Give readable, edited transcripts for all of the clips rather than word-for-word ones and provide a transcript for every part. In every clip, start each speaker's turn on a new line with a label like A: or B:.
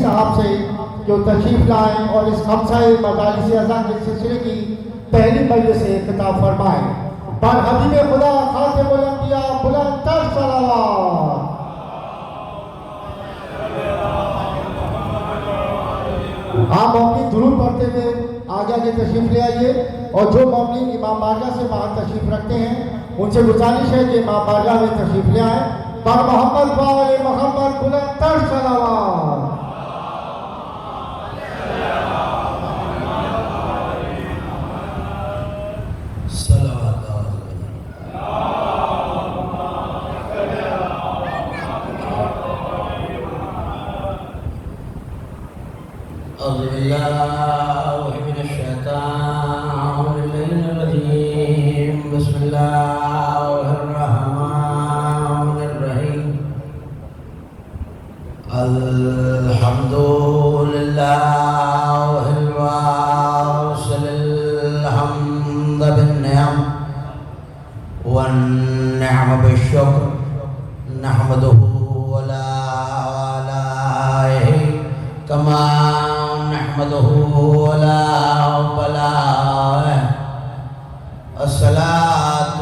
A: صاحب سے جو تشریف لائیں اور اس خمسہ مجالس اذان کے سلسلے کی پہلی مجلس سے خطاب فرمائیں۔ بر حبیب خدا خاتم الانبیاء بلند تر صلوات۔ آپ مومنین درود پڑھتے ہوئے آگے آگے تشریف لے آئیے، اور جو مومنین امام بارگاہ سے وہاں تشریف رکھتے ہیں ان سے گزارش ہے کہ امام بارگاہ میں تشریف لے آئیں۔ پر محمد وآل محمد بلند تر صلوات۔
B: أعوذ بالله من الشيطان الرجيم بسم الله الرحمن الرحيم الحمد لله الواصل الحمد بالنعم والنعم بالشكر نحمده ولا آلائه كما نحمده ولا بلائه الصلاة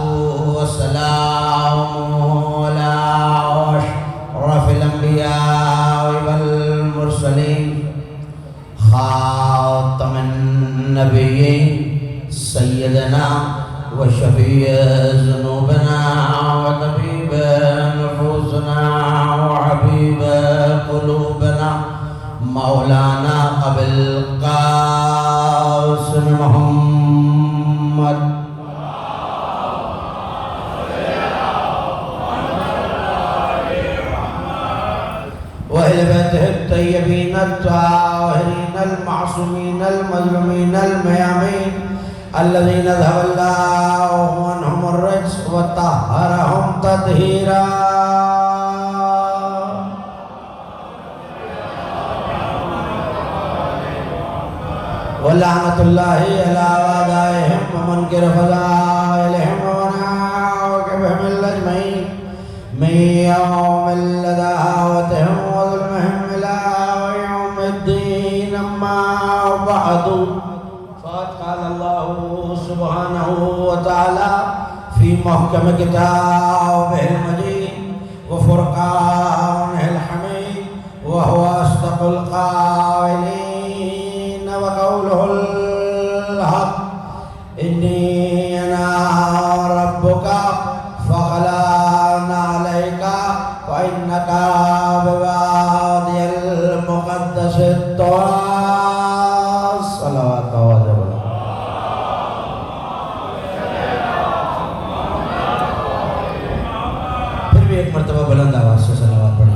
B: والسلام على أشرف الأنبياء والمرسلين خاتم النبيين سيدنا وشفيع ذنوبنا وطبيب نفوسنا وحبيب قلوبنا مولانا ابو القاسم محمد وأهل بيته الطيبين الطاهرين المعصومين المظلومين الميامين الذين ذهب الله عنهم الرجس وطهرهم تطهيرا ولعنة الله على أعدائهم ومنكر فضائلهم ونعوذ الأجمعين من يوم دعوتهم وظلمهم إلى يوم الدين أما بعد فقد قال الله سبحانه وتعالى في محكم كتابه المجيد وفرقانه الحميد وهو أصدق القائلين وقوله الحق إني أنا ربك فخلعنا عليك وإنك بوادي المقدس طوى صلوات وسلام پھر بھی ایک مرتبہ بلند آواز سے صلوات پڑھیں۔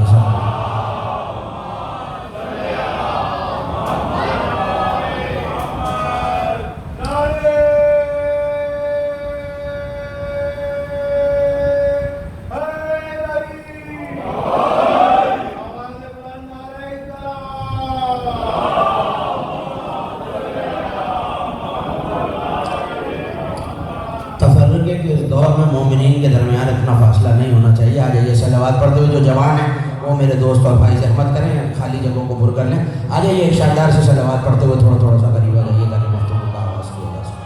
B: تفرقے کے اس دور میں مومنین کے درمیان اتنا فاصلہ نہیں ہونا چاہیے۔ آ جائیے صلوات پڑھتے ہوئے، جو جوان ہیں وہ میرے دوست اور بھائی زحمت کریں، خالی جگہوں کو پر کر لیں۔ آ جائیے ایک شاندار سے صلوات پڑھتے ہوئے تھوڑا تھوڑا سا قریب آ جائیے تاکہ گفتگو کا آواز کیا جا سکے۔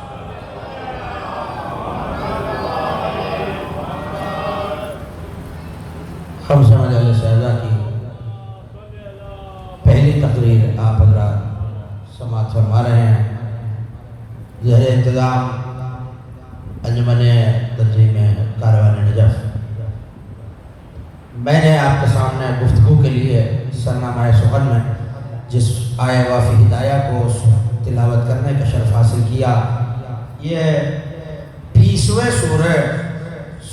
B: خمسہ مجالس اعزا کی پہلی تقریر آپ حضرات سماعت فرما رہے ہیں۔ زیر انتظام انجمن تنظیم کاروان نجف۔ میں نے آپ کے سامنے گفتگو کے لیے سرنامہ سخن میں جس آیہ وافی ہدایہ کو تلاوت کرنے کا شرف حاصل کیا، یہ 20ویں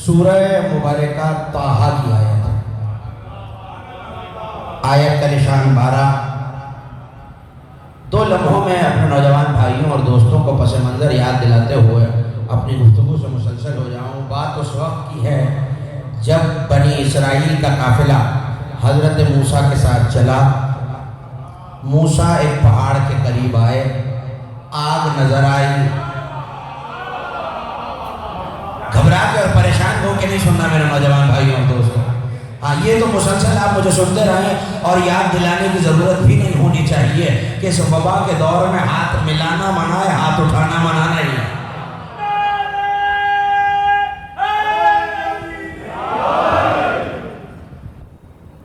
B: سورہ مبارکہ طٰہٰ کی آیت ہے۔ آیت کا نشان 12۔ دو لمحوں میں اپنے نوجوان بھائیوں اور دوستوں کو پس منظر یاد دلاتے ہوئے اپنی گفتگو سے مسلسل ہو جاؤں۔ بات اس وقت کی ہے جب بنی اسرائیل کا قافلہ حضرت موسیٰ کے ساتھ چلا۔ موسیٰ ایک پہاڑ کے قریب آئے، آگ نظر آئی۔ گھبرا کے اور پریشان ہو کے نہیں سننا میرے نوجوان بھائیوں اور دوستوں، ہاں یہ تو مسلسل آپ مجھے سنتے رہیں اور یاد دلانے کی ضرورت بھی نہیں ہونی چاہیے کہ اس وبا کے دور میں ہاتھ ملانا منع ہے، ہاتھ اٹھانا منع نہیں ہے۔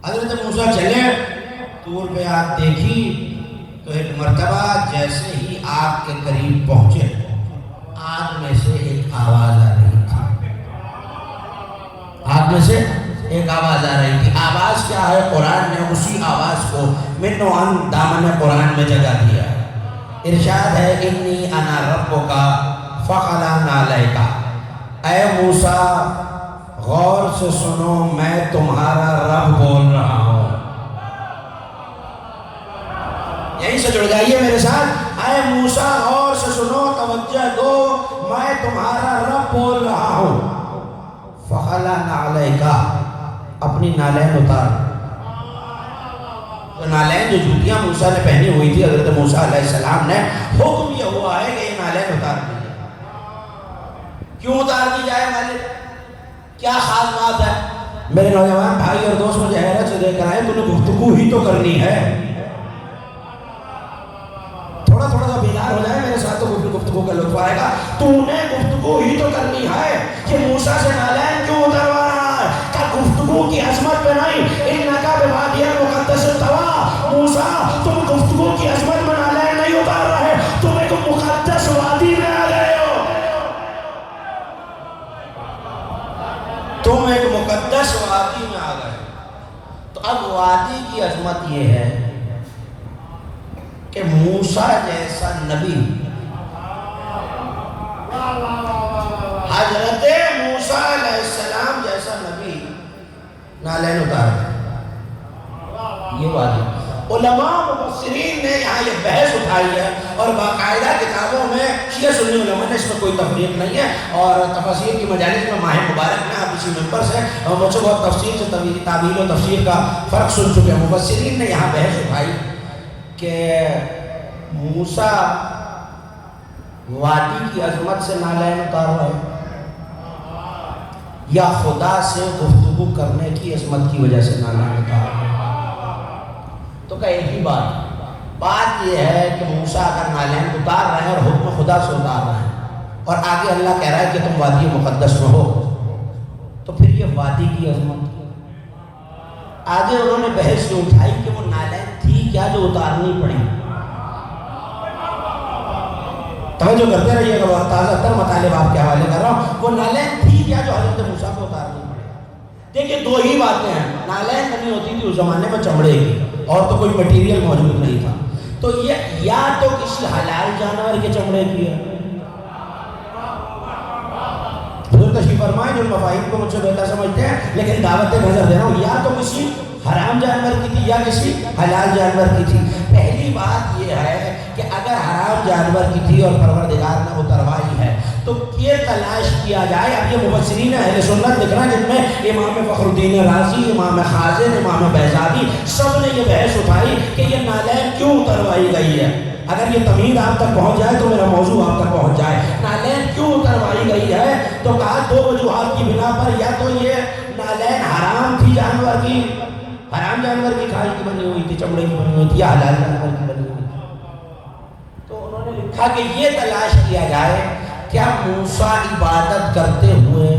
B: حضرت موسیٰ چلے طور پہ آگ دیکھی تو ایک مرتبہ جیسے ہی آگ کے قریب پہنچے آگ میں سے ایک آواز آ رہی تھی، آگ میں سے ایک آواز آ رہی تھی۔ آواز کیا ہے؟ قرآن نے اسی آواز کو من و عن دامن قرآن میں جگہ دیا۔ ارشاد ہے انی انا ربک فاخلع نعلیک، اے موسیٰ غور سے سنو میں تمہارا رب بول رہا ہوں۔ یہیں سے جڑ جائیے میرے ساتھ، اے موسیٰ غور سے سنو، توجہ دو، میں تمہارا رب بول رہا ہوں۔ فاخلع نعلیک، اپنی نالین اتار۔ تو نالین جو جوتیاں موسیٰ نے پہنی ہوئی تھی حضرت موسیٰ علیہ السلام نے حکم یہ ہوا ہے کہ یہ نالین اتار دی جائے۔ کیوں اتار دی جائے مالک؟ کیا خاص بات ہے؟ میرے نوجوان بھائی اور دوست مجھے حیرت سے دیکھ کر آئے، تو نے گفتگو ہی تو کرنی ہے، تھوڑا تھوڑا سا بیدار ہو جائے میرے ساتھ تو گفتگو کا لطف آئے گا۔ تو نے گفتگو ہی تو کرنی ہے کہ موسیٰ سے نالین کیوں اتروا رہا ہے؟ کہ گفتگو کی عظمت پہ نہیں، انکا بوادی المقدس طویٰ، موسیٰ تم گفتگو کی عظمت میں نالین نہیں اتار رہے، تم ایک مقدس وادی میں آ گئے ہو، تم ایک مقدس وادی میں آ گئے۔ تو اب وادی کی عظمت یہ ہے کہ موسیٰ جیسا نبی، حضرت موسیٰ علیہ السلام جیسا نبی نالین اتار یہ وادی۔ علماء مفسرین نے یہاں یہ بحث اٹھائی ہے اور باقاعدہ کتابوں میں شیعہ سنی علماء نے اس میں کوئی تفریق نہیں ہے، اور تفسیر کی مجالس میں ماہ مبارک میں آپ اسی ممبر سے مجھ سے بہت تفسیر سے تعبیر و تفسیر کا فرق سن چکے ہیں۔ مفسرین نے یہاں بحث اٹھائی کہ موسیٰ وادی کی عظمت سے نالین اتار رہا ہے یا خدا سے گفتگو کرنے کی عظمت کی وجہ سے نالین اتار رہا ہے؟ تو کہ ایک ہی بات یہ ہے کہ موسیٰ اگر نالین اتار رہے ہیں اور حکم خدا سے اتار رہے ہیں اور آگے اللہ کہہ رہا ہے کہ تم وادی مقدس میں ہو، تو پھر یہ وادی کی عظمت آگے انہوں نے بحث یہ اٹھائی کہ وہ نالین تھی کیا جو اتارنی پڑی؟ توجہ کرتے رہیے گا، بہت تازہ تر مطالب آپ کے حوالے کر رہا ہوں۔ وہ نالین تھی کیا جو حضرت موسیٰ کو اتارنی پڑی؟ دیکھیں دو ہی باتیں ہیں، نالین نہیں ہوتی تھی اس زمانے میں چمڑے کی، اور تو کوئی مٹیریل موجود نہیں تھا، تو یہ یا تو کسی حلال جانور کے چمڑے کی ہے، حضور تشریف فرمائیں جو مفاہیم کو مجھ سے بہتر سمجھتے ہیں لیکن دعوت نظر دے رہا ہوں، یا تو کسی حرام جانور کی تھی یا کسی حلال جانور کی تھی۔ پہلی بات یہ ہے کہ اگر حرام جانور کی تھی اور پروردگار نے اتروائی ہے تو یہ تلاش کیا جائے۔ اب یہ مفسرین اہل سنت لکھ رہا جن میں امام فخر الدین رازی، امام خازن، امام بیضاوی سب نے یہ بحث اٹھائی کہ یہ نالین کیوں اتروائی گئی ہے۔ اگر یہ تمہید آپ تک پہنچ جائے تو میرا موضوع آپ تک پہنچ جائے۔ نالین کیوں اتروائی گئی ہے تو کہا دو وجوہات کی بنا پر، یا تو یہ نالین حرام تھی جانور کی، حرام جانور کی کھال کی بنی ہوئی تھی، چمڑے کی بنی ہوئی تھی، یا حلال جانور کی بنی ہوئی تھی۔ تو انہوں نے لکھا کہ یہ تلاش کیا جائے کیا موسیٰ عبادت کرتے ہوئے،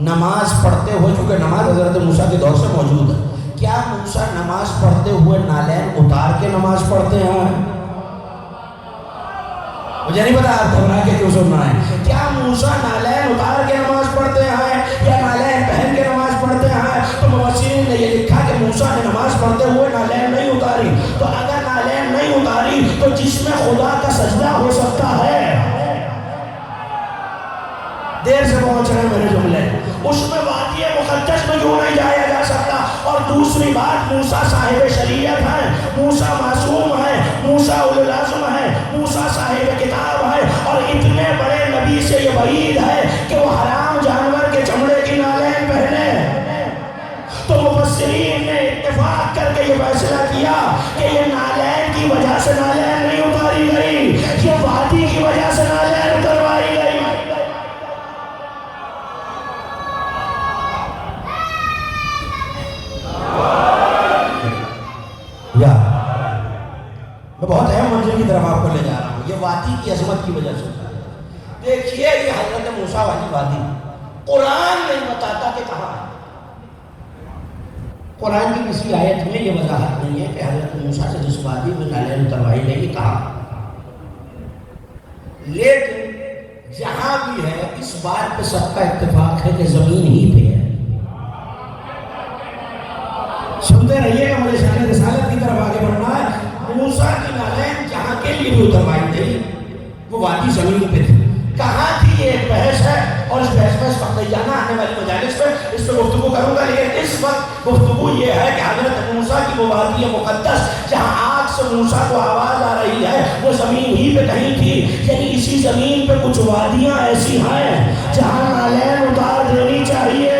B: نماز پڑھتے ہوئے، چونکہ نماز حضرت موسیٰ کے دور سے موجود ہے، کیا موسیٰ نماز پڑھتے ہوئے نالین اتار کے نماز پڑھتے ہیں؟ مجھے نہیں پتا آپ گھبرا کے کیوں سن رہے ہیں۔ کیا موسیٰ نالین اتار کے نماز پڑھتے ہیں یا نالین پہن کے نماز پڑھتے ہیں؟ تو مفسرین نے یہ لکھا کہ موسیٰ نے نماز پڑھتے ہوئے نالین نہیں اتاری، تو اگر نالین نہیں اتاری تو جس میں خدا کا سجدہ ہو سکتا ہے، دیر سے پہنچ رہے ہیں میرے جملے، اس میں وادی مقدس میں کیوں نہیں جایا جا سکتا؟ اور دوسری بات، موسیٰ صاحب شریعت ہے، موسیٰ معصوم ہے، موسیٰ اولو العزم ہے، موسیٰ صاحب کتاب ہے، اور اتنے بڑے نبی سے یہ وعید ہے کہ وہ حرام جانور کے چمڑے کی نالین پہنے۔ تو مفسرین نے اتفاق کر کے یہ فیصلہ کیا کہ یہ نالین کی وجہ سے نالین نہیں اتاری گئی، یہ وادی کی وجہ سے نالین اتروائی گئی۔ یا میں بہت اہم منزل کی طرف آپ کو لے جا رہا ہوں. یہ وادی کی عظمت کی وجہ سے ہوتا ہے. دیکھیے یہ حضرت موسیٰ والی وادی قرآن نہیں بتاتا کہ کہاں ہے. قرآن کی کسی آیت میں یہ وضاحت نہیں ہے کہ حضرت موسیٰ سے جس وادی میں نالین اتروائی گئی یہ کہاں. لیکن جہاں بھی ہے اس بات پہ سب کا اتفاق ہے کہ زمین ہی پہ ہے. سنتے رہیے گا, مجھے شان رسالت کی طرف آگے بڑھنا ہے. موسیٰ کی نالین جہاں کے لیے بھی اتروائی گئی وہ وادی زمین پہ تھی. کہاں تھی یہ ایک بحث ہے, اور اس بحث میں اس وقت جانا آنے والی مجالس پہ اس پہ گفتگو کروں گا. لیکن اس وقت گفتگو یہ ہے کہ حضرت موسیٰ کی وہ وادی مقدس جہاں آگ سے موسیٰ کو آواز آ رہی ہے وہ زمین ہی پہ کہیں تھی. یعنی اسی زمین پہ کچھ وادیاں ایسی ہیں جہاں نالین اتار دینی چاہیے.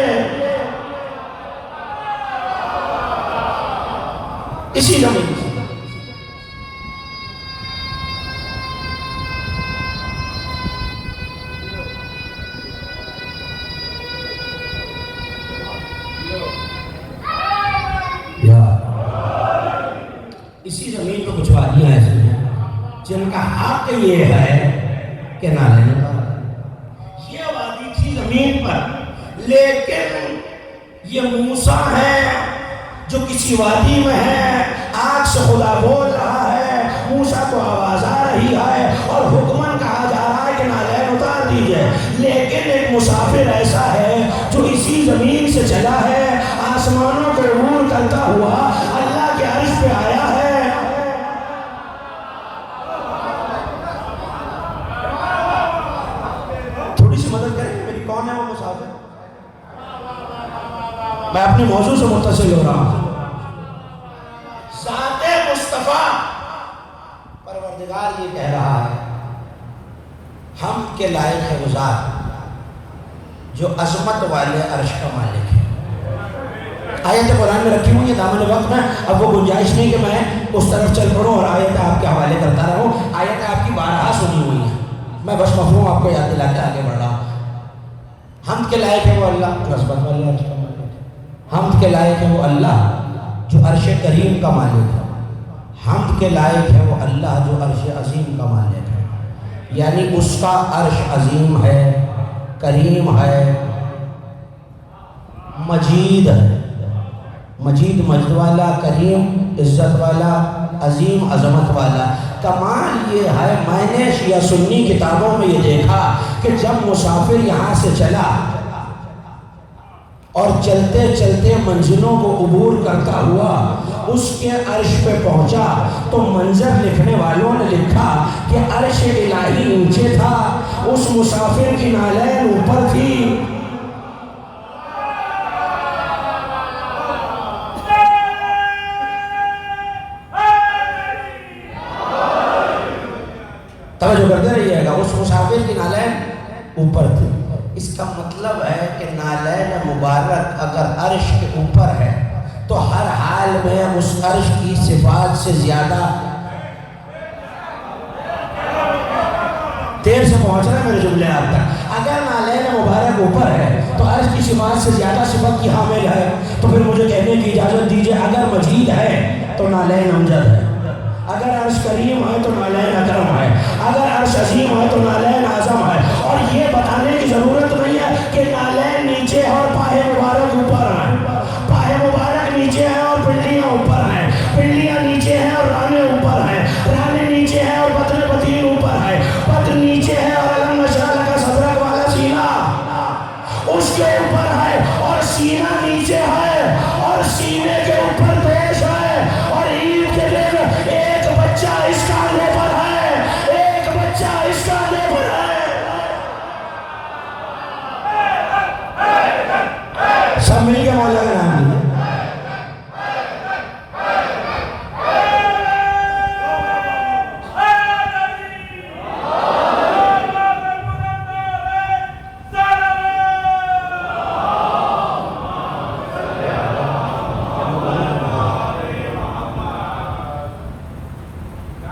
B: اسی زمین سے اسی زمین پہ کچھ وادیاں ایسی ہیں جن کا حق یہ ہے کہ نالین اتار. یہ وادی تھی زمین پر, لیکن یہ موسیٰ ہے جو کسی وادی میں ہے. آگ سے خدا بول رہا ہے, موسیٰ کو آواز آ رہی ہے اور حکمن کہا جا رہا ہے کہ نالین اتار دیجئے. لیکن ایک مسافر ایسا ہے جو اسی زمین سے چلا ہے, آسمانوں کو عبور کرتا ہوا اللہ کے عرش پہ آیا ہے. تھوڑی سی مدد کریں میری, کون ہے وہ مسافر؟ میں اپنی موضوع سے متصل ہو رہا ہوں. ذات مصطفیٰ پروردگار یہ کہہ رہا ہے ہم کے لائق ہے وہ ذات جو عظمت والے عرش کا مالک ہے. آیت قرآن میں رکھی ہوئی ہے دامن وقت میں. اب وہ گنجائش نہیں کہ میں اس طرف چل پڑوں اور آیت آپ کے حوالے کرتا رہوں. آیت آپ کی بارہا سنی ہوئی ہے, میں بس مفہوم آپ کو یاد دلاتے آگے بڑھ رہا ہوں. حمد کے لائق ہے وہ اللہ جو عظمت والے عرش کا مالک ہے. حمد کے لائق ہے وہ اللہ جو عرش کریم کا مالک ہے. حمد کے لائق ہے وہ اللہ جو عرش عظیم کا مالک ہے. یعنی اس کا عرش عظیم ہے, کریم ہے, مجید ہے. مجید مجد والا, کریم عزت والا, عظیم عظمت والا. کمال یہ ہے, میں نے شیعہ سنی کتابوں میں یہ دیکھا کہ جب مسافر یہاں سے چلا اور چلتے چلتے منزلوں کو عبور کرتا ہوا اس کے عرش پہ پہنچا تو منظر لکھنے والوں نے لکھا کہ عرش الہی نیچے تھا, اس مسافر کی نالین اوپر تھی. توجہ کرتے رہیے گا, اس مسافر کی نالین اوپر تھی. اس کا مطلب ہے کہ نالین مبارک اگر عرش کے اوپر ہے تو ہر حال میں اس عرش کی صفات سے زیادہ دیر سے پہنچ رہا ہے میرے جملے آپ تک. اگر نالین مبارک اوپر ہے تو عرش کی صفات سے زیادہ صفت کی حامل ہے. تو پھر مجھے کہنے کی اجازت دیجئے, اگر مجید ہے تو نالین امجد ہے, اگر عرش کریم ہے تو نالین اکرم ہے, اگر عرش عظیم ہے تو نالین اعظم ہے. اور یہ بتانے کی ضرورت نہیں ہے کہ نالین نیچے ہے اور پاہ مبارک اوپر ہیں. پاہ مبارک نیچے ہے اور پنڈلیاں اوپر ہیں, پنڈلیاں نیچے ہیں اور رانے اوپر ہیں, رانے نیچے ہیں اور بطن پتین اوپر ہے, بطن نیچے ہے اور علم نشال کا صدرک والا سینہ اس کے اوپر ہے, اور سینہ نیچے ہے اور سینے کے اوپر پیش ہے. اور عید کے دن ایک بچہ اس کاندھے پر ہے, ایک بچہ اس کاندھے پر ہے. سب مل کے مولا کا نام لیجیے.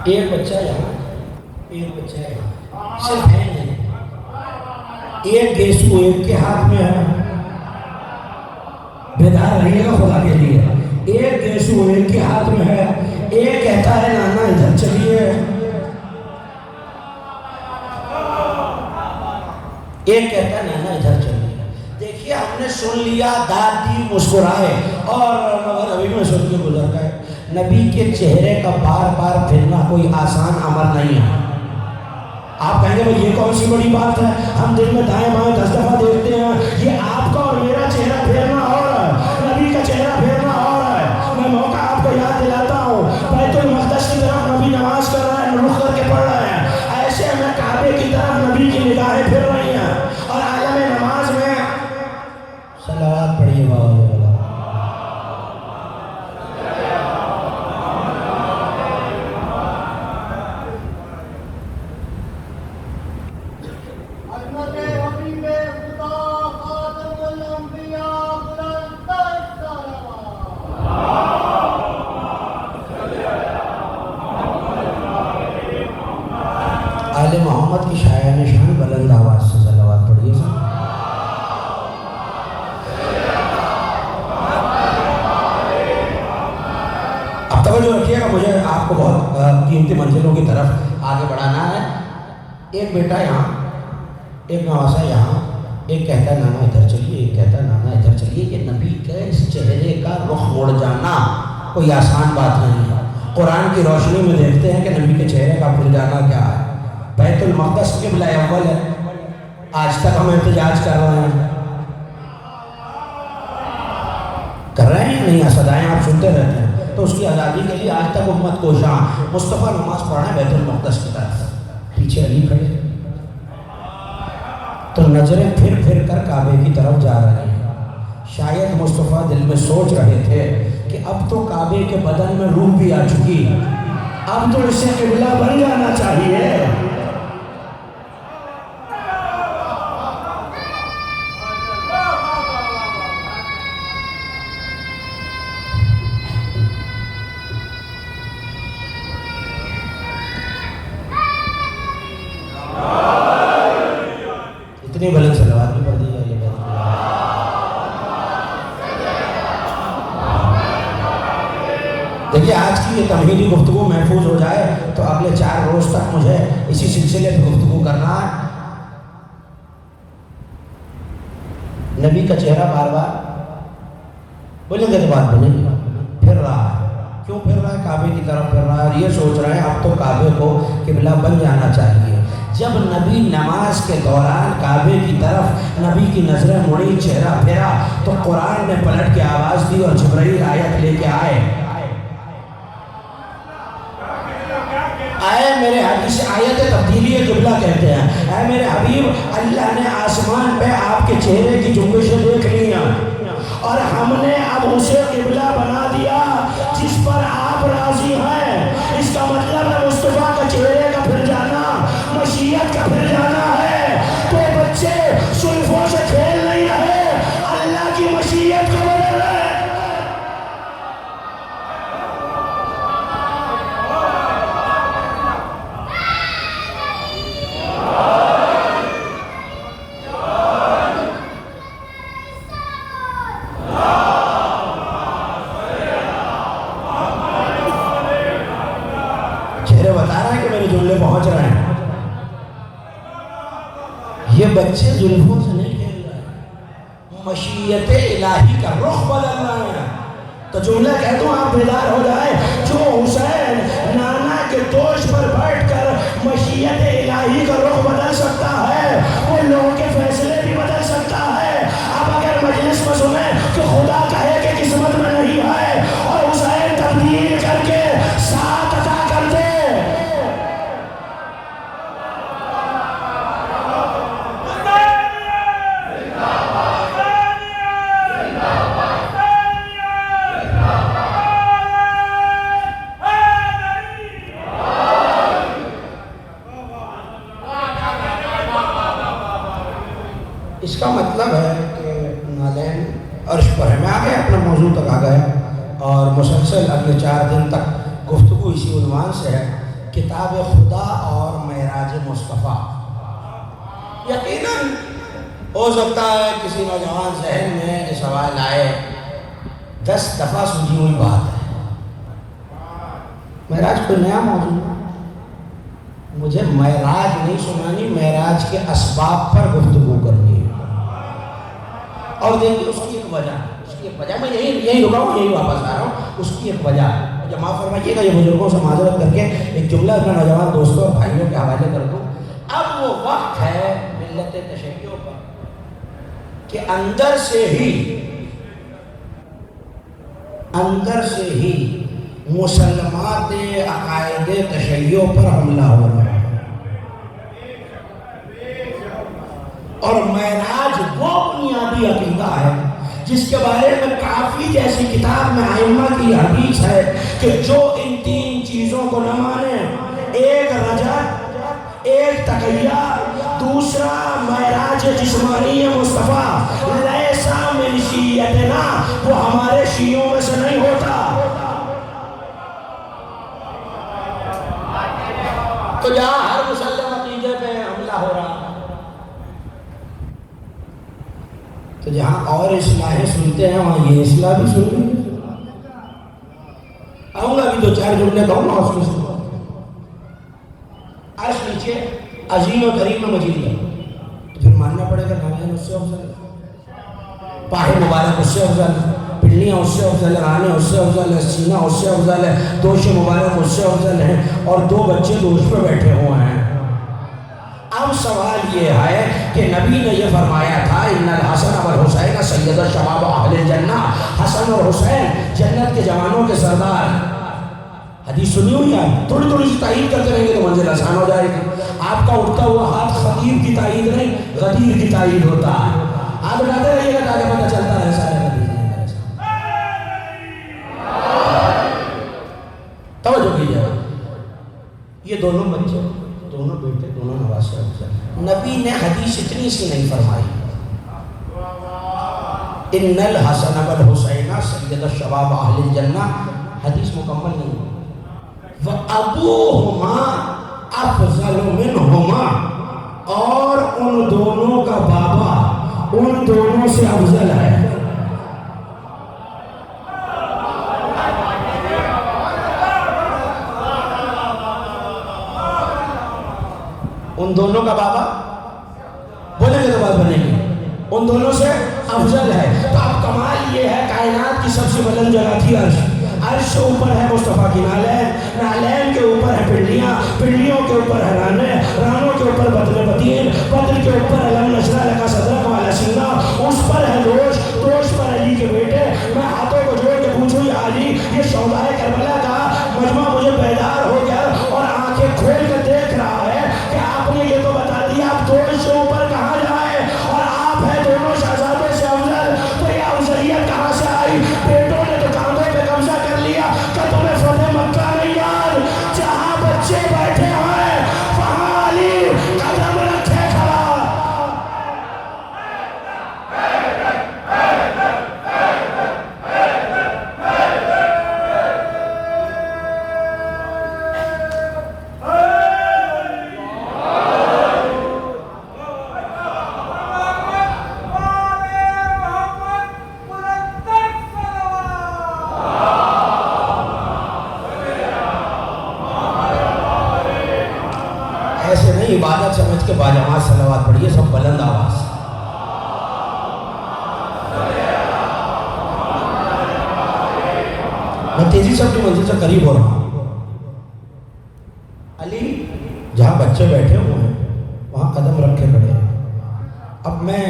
B: ایک بچہ یہاں, ایک بچہ یہاں, صرف ہے نہیں. ایک گیسو ایک کے ہاتھ میں ہے, بیدار رہیے گا خدا کے لیے. ایک گیسو ایک کے ہاتھ میں ہے, سن لیا داد دی مسکرائے اور ابھی میں سن کے گزر گئے. نبی کے چہرے کا بار بار پھرنا کوئی آسان عمل نہیں ہے. آپ کہیں گے بھائی یہ کون سی بڑی بات ہے, ہم دن میں دائیں بائیں 10 دفعہ دیکھتے ہیں, یہ آپ کا اور میرا چہرہ پھیرنا اور ہے, نبی کا چہرہ پھیرنا اور ہے. میں موقع آپ کو یاد دلاتا ہوں, بیت المقدس کی طرف نبی نماز کر رہا ہے, رخ کر کے پڑھ رہا ہے, ایسے میں کعبے کی طرف نبی کی نگاہیں پھر رہی ہیں اور عالم نماز میں صلوات پڑھیے بابا. آل محمد کی شاعر شان بلند آواز سے صلوات پڑھیے. اب توجہ رکھیے گا, مجھے آپ کو بہت قیمتی منزلوں کی طرف آگے بڑھانا ہے. ایک بیٹا یہاں, ایک نواسا یہاں, ایک کہتا ہے نانا ادھر چلیے, ایک کہتا ہے نانا ادھر چلیے. یہ نبی کے اس چہرے کا رخ موڑ جانا کوئی آسان بات نہیں ہے. قرآن کی روشنی میں دیکھتے ہیں کہ نبی کے چہرے کا پھر جانا کیا ہے. بیت المقدس قبلہ اول ہے, آج تک ہم احتجاج کر رہے ہیں یا نہیں, صدائیں آپ سنتے رہتے ہیں. تو اس کی آزادی کے لیے آج تک امت کوشاں. مصطفیٰ نماز پڑھ رہے ہیں بیت المقدس کی طرف, پیچھے علی کھڑے, تو نظریں پھر پھر کر کعبے کی طرف جا رہے ہیں. شاید مصطفیٰ دل میں سوچ رہے تھے کہ اب تو کعبے کے بدن میں روح بھی آ چکی, اب تو اسے قبلہ بن جانا چاہیے. اتنی بلند صلوات بھی پڑھ دی جائے. دیکھیے آج کی یہ تمہیدی گفتگو محفوظ ہو جائے تو اگلے 4 روز تک مجھے اسی سلسلے پہ گفتگو کرنا ہے. نبی کا چہرہ بار بار بولیں گے تو بات بنے گی, پھر رہا ہے. کیوں پھر رہا ہے؟ کعبے کی طرف پھر رہا ہے. یہ سوچ رہے ہیں اب تو کعبے کو قبلہ بن جانا چاہیے. جب نبی نماز کے دوران کعبے کی طرف نبی کی نظریں مڑی, چہرہ پھیرا, تو قرآن نے پلٹ کے آواز دی اور جبرائیل آیت لے کے آئے. اے میرے حبیب سے آیت تبدیلی قبلہ کہتے ہیں. اے میرے حبیب, اللہ نے آسمان پہ آپ کے چہرے کی جنبشیں دیکھ لی ہیں اور ہم نے اب اسے قبلہ بنا دیا جس پر آپ راضی ہیں. اس کا مطلب ہے مصطفیٰ کا چہرے کا پھر جانا مشیت کا پھر جانا ہے. تو بچے سلفوں سے کھیل نہیں رہے, اللہ کی مشیت کو بدل رہے. چہرے بتا رہا ہے کہ میرے جملے پہنچ رہے ہیں. یہ بچے زلفوں سے نہیں کھیل رہے ہیں, مشیت الہی کا رخ بدل رہے ہیں. تو جملہ کہہ دوں آپ بیدار ہو جائے. جو حسین نانا کے دوش پر بیٹھ کر مشیت الہی کا رخ بدل سکتا ہے, وہ لوگوں کے فیصلے بھی بدل سکتا ہے. اب اگر مجلس میں سنیں کہ خدا کہے کہ قسمت میں نہیں ہے اور حسین تبدیل کر کے ساتھ عطا کر دے, اس کا مطلب ہے کہ نالین عرش پر ہے. میں آگے اپنے موضوع تک آ گیا اور مسلسل اگلے 4 دن تک گفتگو اسی عنوان سے ہے, کتاب خدا اور معراج مصطفیٰ. یقیناً ہو سکتا ہے کسی نوجوان ذہن میں یہ سوال آئے, 10 دفعہ سنی ہوئی بات ہے, معراج کوئی نیا موضوع ہے. مجھے معراج نہیں سنانی, معراج کے اسباب پر گفتگو کرنی ہے. اور دیکھیے اس کی ایک وجہ میں یہی رکا ہوں، یہی واپس آ رہا ہوں، اس کی ایک وجہ جمع فرمائیے گا، یہ بزرگوں سے معذرت کر کے ایک جملہ اپنے نوجوان دوستوں اور بھائیوں کے حوالے کر دوں۔ اب وہ وقت ہے ملت تشیع پر کہ اندر سے ہی مسلمات عقائد تشیع پر حملہ ہو رہا ہے، اور معراج وہ بنیادی عقیدہ ہے جس کے بارے میں کافی جیسی کتاب میں ائمہ کی حدیث ہے کہ جو ان تین چیزوں کو نہ مانے، ایک رجعت، ایک تقیہ، دوسرا معراج جسمانی مصطفیٰ، لیسا من شیعتنا، وہ ہمارے شیعوں میں سے نہیں ہوتا۔ تو جہاں ہر مسلم عقیدے پہ حملہ ہو رہا، تو جہاں اور اصلاحیں سنتے ہیں وہاں یہ اصلاح بھی سن لیں۔ آؤں گا ابھی 2-4 جملے کہوں گا اس میں عرش نیچے عظیم و کریم مجید ہے، تو پھر ماننا پڑے گا نالین اس سے افضل ہے، پاہ مبارک اس سے افضل ہے، پنڈلیاں اس سے افضل ہے، رانے اس سے افضل ہے، سینہ اس سے افضل ہے، دوش مبارک اس سے افضل ہے، اور 2 بچے دوش پہ بیٹھے ہوئے ہیں۔ اب سوال یہ ہے کہ نبی نے یہ فرمایا تھا ان الحسن والحسین سید الشباب اہل الجنہ، حسن اور حسین جنت کے جوانوں کے سردار۔ حدیث سنی ہوئی ہے، تھوڑی سی تائید کرتے رہیں گے تو منزل آسان ہو جائے گی۔ آپ کا اٹھتا ہوا ہاتھ خطیب کی تائید نہیں، غدیر کی تائید ہوتا ہے۔ آپ بتاتے رہیے گا تاکہ پتہ چلتا ہے سارے غدیر ہیں۔ توجہ کیجیے، یہ دونوں بچے، دونوں بیٹے، دونوں نواسے نبی نے حدیث اتنی سی نہیں فرمائی، ان الحسن والحسین سید الشباب اہل الجنہ، حدیث مکمل نہیں، وَأَبُوهُمَا أَفْضَلُ مِنْهُمَا، اور ان دونوں کا بابا ان دونوں سے افضل ہے۔ ان دونوں کا بابا بولیں گے تو بات بنے گی، ان دونوں سے افضل ہے۔ تو اب کمال یہ ہے، کائنات کی سب سے بلند جگہ تھی عرش، عرش سے اوپر ہے مصطفیٰ کی نالین، نالین کے اوپر ہے پنڈلیاں، پنڈلیوں کے اوپر ہے رانے، رانوں کے اوپر بدر بدین، بدر کے اوپر علم نشرہ لکا صدرک والا سینہ، اس پر ہے دوش، دوش پر علی کے بیٹے۔ میں ہاتھوں کو جوڑ کے پوچھوں یا علی، یہ شہدائے کربلا کا مجمع مجھے بیدار ہو گیا اور آنکھیں کھول کے دیکھ رہا ہے کہ آپ نے یہ تو بتا دیا آپ دوش سے اوپر کہاں جائے، اور آپ ہیں دونوں شہزادے سے افضل، تو یہ افضلیت کہاں سے آئی؟ بیٹوں نے تو کاندھے پہ قبضہ کر لیا، کہ تمہیں فتح مکہ نہیں یاد، جہاں بچے بیٹھے ہیں وہاں علی قدم رکھے کھڑا۔ ایسے نہیں عبادت سمجھ کے باجماعت صلوات پڑھیے سب بلند آواز۔ میں تیزی سے اپنی منزل سے قریب ہو رہا ہوں۔ علی جہاں بچے بیٹھے ہوئے ہیں وہاں قدم رکھے کھڑے ہیں۔ اب میں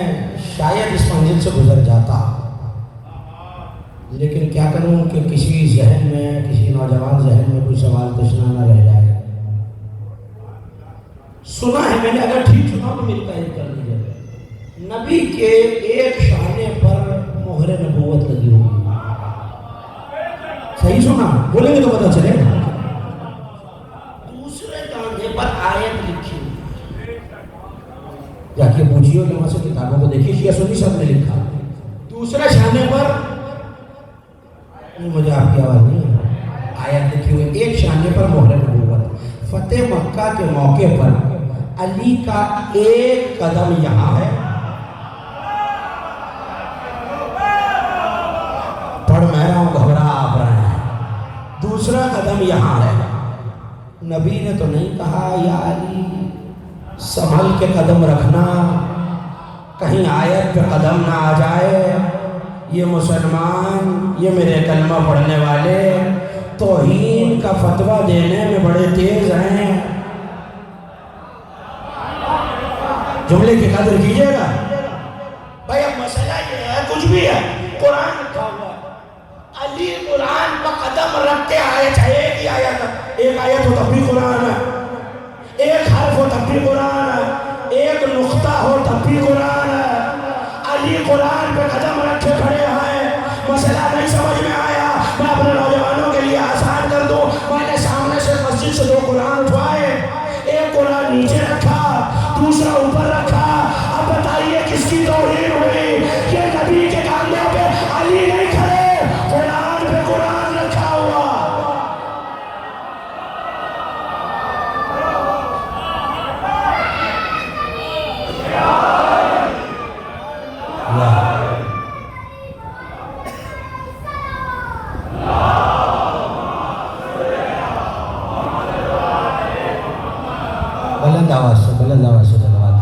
B: شاید اس منزل سے گزر جاتا، لیکن کیا کروں کہ کسی ذہن میں، کسی نوجوان ذہن میں کوئی سوال تشنا نہ رہ جائے۔ سنا ہے میں نے، اگر ٹھیک سنا تو میری تائید کر دیجیے، نبی کے ایک شانے پر مہر نبوت لگی ہوئی، صحیح سنا؟ بولیں گے تو پتہ چلے گا۔ دوسرے کاندھے پر آیت لکھی ہوئی، جا کے پوچھیے علماء سے، کتابوں کو دیکھیے، شیعہ سنی سب نے لکھا۔ دوسرے شانے پر، مجھے آپ کی آواز نہیں ہے، آیت لکھی ہوئی، ایک شانے پر مہر نبوت۔ فتح مکہ کے موقع پر علی کا ایک قدم یہاں ہے، پڑھ میں رہا ہوں، گھبرا آپ رہے ہیں، دوسرا قدم یہاں ہے۔ نبی نے تو نہیں کہا یا علی سنبھل کے قدم رکھنا، کہیں آیت پہ قدم نہ آ جائے. یہ مسلمان، یہ میرے کلمہ پڑھنے والے توہین کا فتویٰ دینے میں بڑے تیز ہیں. جملے کی قدر کیجئے گا بھائی. اب مسئلہ یہ ہے، کچھ بھی ہے، قرآن لکھا ہوا ہے، علی قرآن پر قدم رکھ کے آیت ہے، ایک ہی آیت ہے، ایک آیت ہو تب بھی قرآن ہے، ایک حرف ہو تب بھی قرآن ہے، ایک نقطہ ہو تب بھی قرآن ہے. علی قرآن پہ قدم رکھے کھڑے ہیں. مسئلہ نہیں سمجھ میں آیا، میں اپنے نوجوانوں کے لیے آسان کر دوں. میں نے سامنے سے مسجد سے 2 قرآن اٹھوائے، ایک قرآن نیچے رکھا، دوسرا اوپر رکھا. اب بتائیے کس کی توہین ہوئی؟ یہ نبی کے کاندھے پہ علی نہیں کھڑے، قرآن پہ قرآن رکھا ہوا. بلند آواز سے دلوات.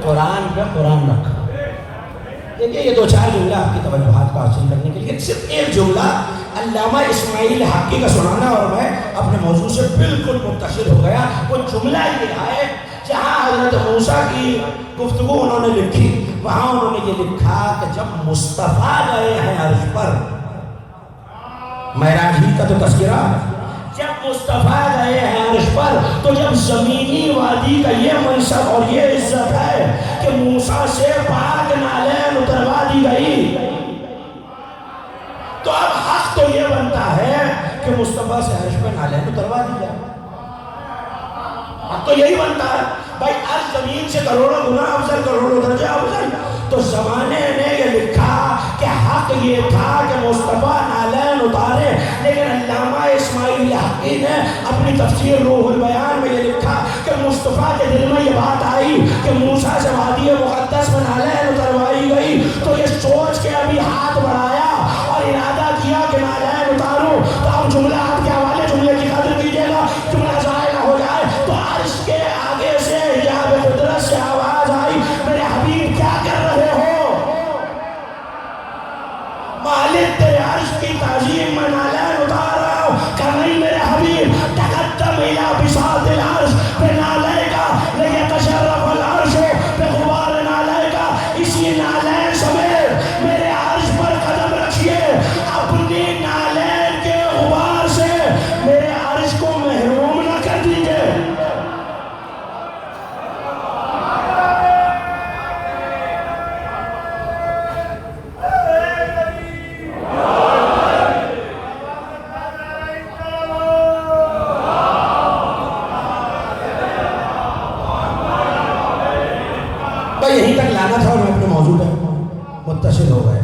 B: قرآن پہ قرآن رکھا. دیکھیے یہ 2-4 جملہ آپ کی توجہات کو حاصل کرنے کے لیے، صرف ایک جملہ علامہ اسماعیل حقی کا سنانا اور میں اپنے موضوع سے بالکل متصل ہو گیا. وہ جملہ یہ ہے، جہاں حضرت موسیٰ کی گفتگو انہوں نے لکھی، وہاں انہوں نے یہ لکھا کہ جب مصطفیٰ گئے ہیں عرش پر، معراج ہی کا تو تذکرہ، جب مصطفیٰ گئے ہیں عرش پر، تو جب زمینی وادی کا یہ منصب اور یہ عزت ہے کہ موسیٰ سے پاک نالین اتروا دی گئی، تو اب حق تو یہ بنتا ہے کہ مصطفیٰ سے عرش پہ نالین اتروا دی جائے. حق تو یہی بنتا ہے بھائی. عرش زمین سے کروڑوں گنا افضل، کروڑوں درجہ افضل. تو زمانے نے یہ لکھا کہ حق یہ تھا کہ مصطفیٰ نالین اتارے، لیکن علامہ اسماعیل حقی نے اپنی تفسیر روح البیان میں یہ لکھا کہ مصطفیٰ کے دل میں یہ بات آئی کہ موسیٰ سے وادی مقدس میں نالین اتروائی گئی، تو یہ سوچ کے ابھی ہاتھ بڑھایا اور ارادہ کیا کہ نالین اتاروں. تو اب جملہ آپ کے حوالے، جملے کی قدر کیجیے گا، جملہ ضائع نہ ہو جائے. تو عرش کے آگے سے حجاب قدرت سے آواز آئی، میرے حبیب کیا کر رہے ہو؟ مالک تیرے عرش کی تعظیم میں نالین اتار رہا ہوں. کہ نہیں میرے حبیب، تقدم الى بساط العرش پہ نالے کا لیتشرف العرش پہ غبار نالے کا. اسی نالین سمیت میرے عرش پر قدم رکھیے. اپنی نالین کے غبار سے میرے عرش کو محروم نہ کر دیجئے. یہیں تک لانا تھا اور میں اپنے موضوع پہ متصل ہو گئے.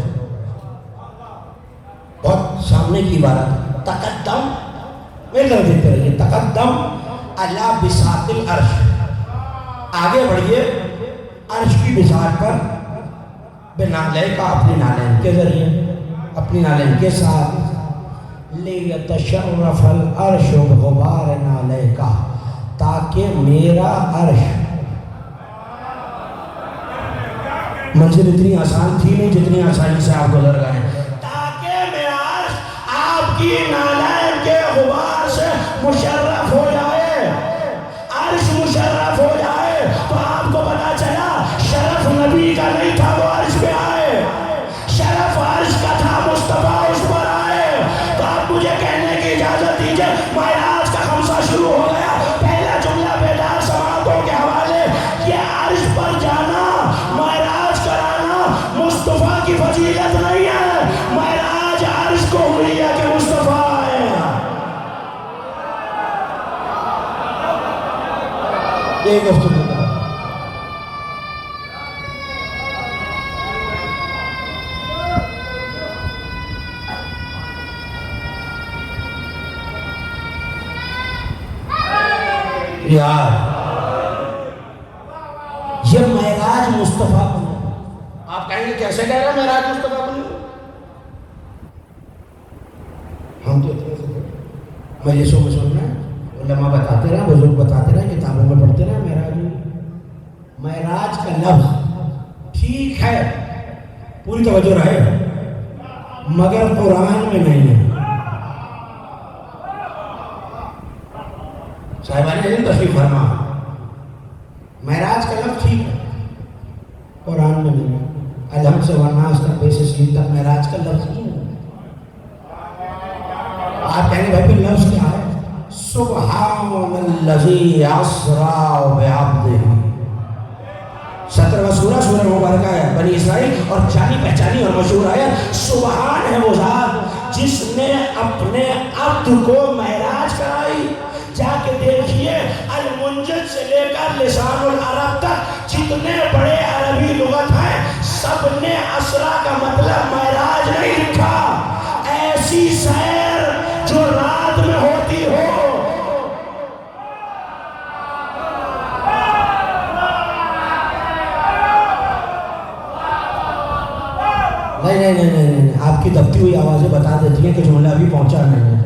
B: بہت سامنے کی عبارت، تقدم، میرے طرف دیکھتے رہیے، تقدم علی بساط العرش، آگے بڑھئے عرش کی بساط پر بنالے کا، اپنی نالین کے ذریعے، اپنی نالین کے ساتھ، لیتشرف العرش بغبار نالے کا، تاکہ میرا عرش، منزل اتنی آسان تھی نہیں جتنی آسانی سے آپ گزر گئے، تاکہ میرا عرش آپ کی نالین کے غبار سے مشرف ہو جائے. عرش مشرف ہو جائے تو آپ کو پتا چلا شرف نبی کا نہیں تھا، وہ عرش پہ آئے. شرف عرش کا تھا، مصطفیٰ اس پر آئے. تو آپ مجھے کہنے کی اجازت دیجئے، معراج کا خمسہ شروع ہو گیا. پہلا جملہ بیدار سماعتوں کے حوالے، یہ عرش پر جانا، معراج کرانا مصطفیٰ کی فضیلت نہیں ہے. معراج عرش کو ہوئی ہے کہ مصطفیٰ آئے. یہ گفتگو یار، یہ معراج مصطفیٰ بنے. آپ کہیں گے کیسے کہہ رہے ہیں معراج مصطفیٰ بنے؟ ہم تو اتنے سے مجلسوں میں سن رہے ہیں
C: علماء بتاتے رہے، بزرگ بتاتے رہے، کتابوں میں پڑھتے رہے، معراج کا لفظ ٹھیک ہے، پوری توجہ رہے، مگر قرآن میں نہیں ہے۔ صاحبان علم تشریف فرما، معراج کا لفظ ٹھیک ہے، قرآن میں نہیں ہے۔ الحمد سے والناس تک بیسے سین تک معراج کا لفظ نہیں ہے۔ آپ کہیں گے بھائی پھر لفظ کیا ہے؟ سبحان الذی اسریٰ بعبدہ، 17واں سورہ مبارکہ ہے بنی اسرائیل، اور جانی پہچانی اور مشہور آیت، سبحان ہے وہ ذات جس نے اپنے عبد کو معراج کرائی۔ جا کے دیکھیے المنجد سے لے کر لسان العرب تک جتنے بڑے عربی لغت ہیں سب نے اسرا کا مطلب معراج نہیں لکھا۔ ایسی سیر جو رات میں ہوتی ہو، نہیں، آپ کی دبتی ہوئی آوازیں بتا دیتی ہیں کہ جملہ ابھی پہنچا نہیں ہے۔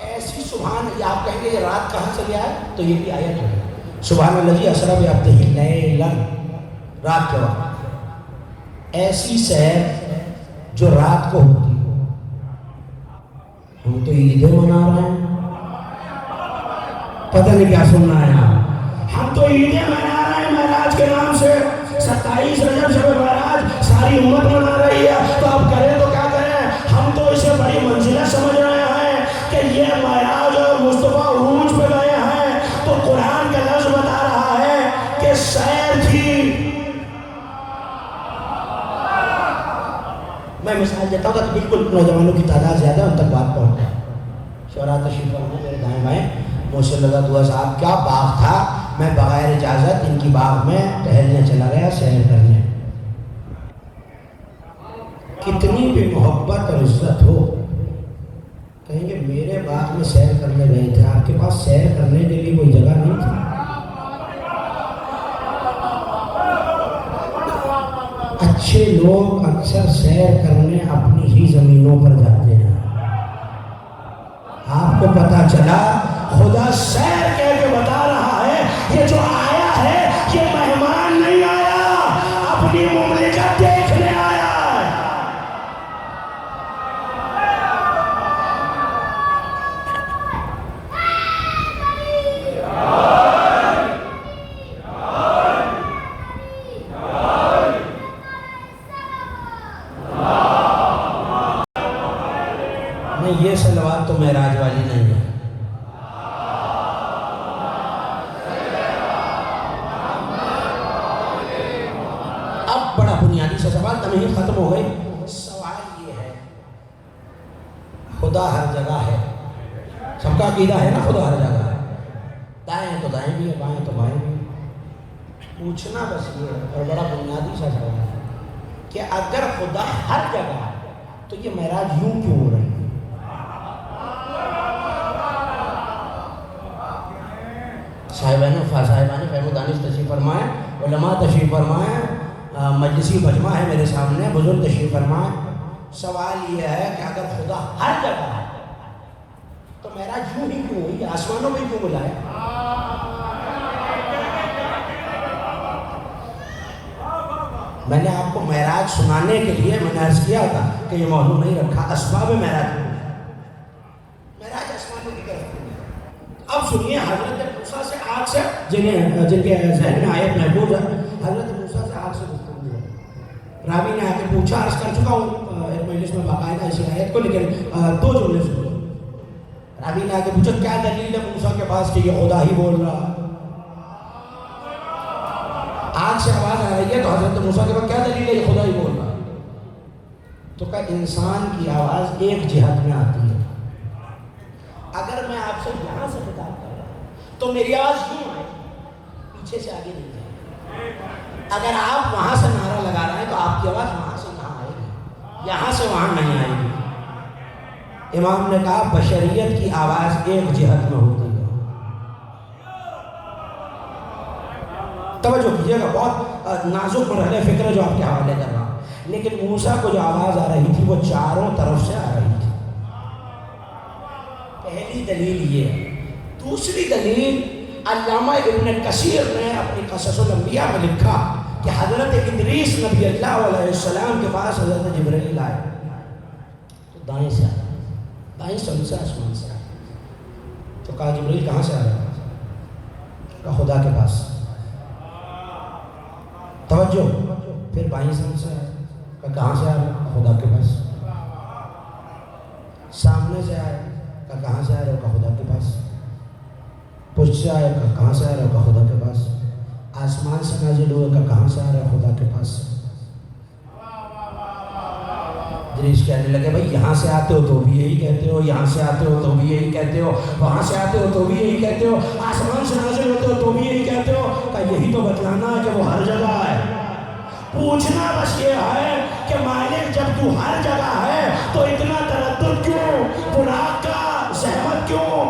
C: ایسی سبحان، یہ آپ کہیں گے یہ رات کہاں سے لیا ہے؟ تو یہ بھی آیت ہے، سبحان الذی اسریٰ بعبدہ لیلا، رات کے وقت ایسی سیر جو رات کو ہوتی ہو۔ ہم تو عیدیں منا رہے ہیں، پتہ نہیں کیا سننا ہے، ہم تو عیدیں منا رہے ہیں معراج کے نام سے، 27 رجب شب معراج ساری امت منا رہی ہے، تو اب کریں تو کیا کریں؟ ہم تو اسے بڑی منزلت سمجھ رہے ہیں کہ یہ معراج اور مصطفیٰ عروج پہ گئے ہیں، تو قرآن کا لفظ بتا رہا ہے کہ سیر تھی۔ میں مثال دیتا ہوں کہ بالکل نوجوانوں کی تعداد زیادہ ان تک بات پہنچ جائے۔ شعراء تشریف فرما میرے دائیں بائیں، محسن رضا دعا صاحب کیا باغ تھا، میں بغیر اجازت ان کی باغ میں ٹہلنے چلا گیا، سیر کرنے۔ کتنی بھی محبت اور عزت ہو، کہیں گے میرے باغ میں سیر کرنے گئے تھے، آپ کے پاس سیر کرنے کے لیے کوئی جگہ نہیں تھی؟ اچھے لوگ اکثر سیر کرنے اپنی ہی زمینوں پر جاتے ہیں۔ آپ کو پتا چلا خدا سیر کہہ کے بتا رہا ہے، یہ جو آیا ہے یہ مہمان نہیں آیا، اپنی مملکت دیکھنے آیا ہے۔ نہیں، یہ صلوات تو معراج والی نہیں ہے۔ اب بڑا بنیادی سا سوال، تمہید ختم ہو گئی۔ سوال یہ ہے، خدا ہر جگہ ہے، سب کا عقیدہ ہے نا خدا ہر جگہ ہے، دائیں تو دائیں بھی ہے، بائیں تو بائیں بھی ہے۔ پوچھنا بس یہ ہے، اور بڑا بنیادی سا سوال ہے کہ اگر خدا ہر جگہ ہے تو یہ معراج یوں کیوں ہو رہی ہے؟ صاحبان فہم و دانش تشریف فرمائیں، علماء تشریف فرمائیں، مجلسی مجمع ہے میرے سامنے، بزرگ تشریف فرمائیں۔ سوال یہ ہے کہ اگر خدا ہر جگہ ہے تو معراج یوں ہی کیوں ہوئی، آسمانوں میں کیوں بلائے؟ میں نے آپ کو معراج سنانے کے لیے میں نے عرض کیا تھا کہ یہ موضوع نہیں رکھا، اسباب معراج آسمانوں کی طرف۔ اب سنیے، حضرت موسیٰ سے آگ سے جن کے ذہن میں آیت محفوظ ہے، حضرت موسیٰ سے آگ سے گفتگو ہے۔ راوی نے آ کے پوچھا، عرض کر چکا ہوں ایک مجلس میں باقاعدہ اسی آیت کو، لیکن دو جملے سنیے۔ راوی نے آ کے پوچھا کیا دلیل ہے موسیٰ کے پاس کہ یہ خدا ہی بول رہا؟ آگ سے آواز آ رہی ہے تو حضرت موسیٰ کے پاس کیا دلیل ہے یہ خدا ہی بول رہا؟ تو کہ انسان کی آواز ایک جہت میں آتی ہے، اگر میں آپ سے یہاں سے خطاب کر رہا ہوں تو میری آواز یوں آئے، پیچھے سے آگے نہیں جائے۔ اگر آپ وہاں سے نعرہ لگا رہے ہیں تو آپ کی آواز وہاں سے کہاں آئے گی، یہاں سے وہاں نہیں آئے گی۔ امام نے کہا بشریت کی آواز ایک جہت میں ہوتی ہے۔ توجہ کیجیے گا، بہت نازک مرحلہ فکر جو آپ کے حوالے کر رہا ہوں۔ لیکن موسیٰ کو جو آواز آ رہی تھی وہ چاروں طرف سے آ رہی تھی. پہلی دلیل یہ ہے. دوسری دلیل علامہ ابن کثیر نے اپنی قصص الانبیاء میں لکھا کہ حضرت ادریس نبی اللہ علیہ السلام کے پاس حضرت جبرائیل آئے تو دائیں سے آئے, دائیں سے آسمان سے آئے. تو کہا جبرائیل کہاں سے آ رہا ہے؟ کہا خدا کے پاس. توجہ. پھر بائیں سے آئے. کہا کہاں سے آ رہا ہے؟ خدا کے پاس. سامنے سے آئے. کہا کہاں سے آ رہا ہے؟ کہا خدا کے پاس. پشت سے آئے. کہا کہاں سے آ رہا ہے؟ کہا خدا کے پاس. آسمان سے نازل ہوئے. کہا کہاں سے آ رہا ہے؟ خدا کے پاس. ادریس کہنے لگے بھائی یہاں سے آتے ہو تو بھی یہی کہتے ہو, یہاں سے آتے ہو تو بھی یہی کہتے ہو, وہاں سے آتے ہو تو بھی یہی کہتے ہو, آسمان سے نازل ہوتے ہو تو بھی یہی کہتے ہو. کہ یہی تو بتلانا ہے کہ وہ ہر جگہ ہے. پوچھنا بس یہ ہے کہ مالک جب تو ہر جگہ ہے تو اتنا تردد کیوں, براق کا زحمت کیوں,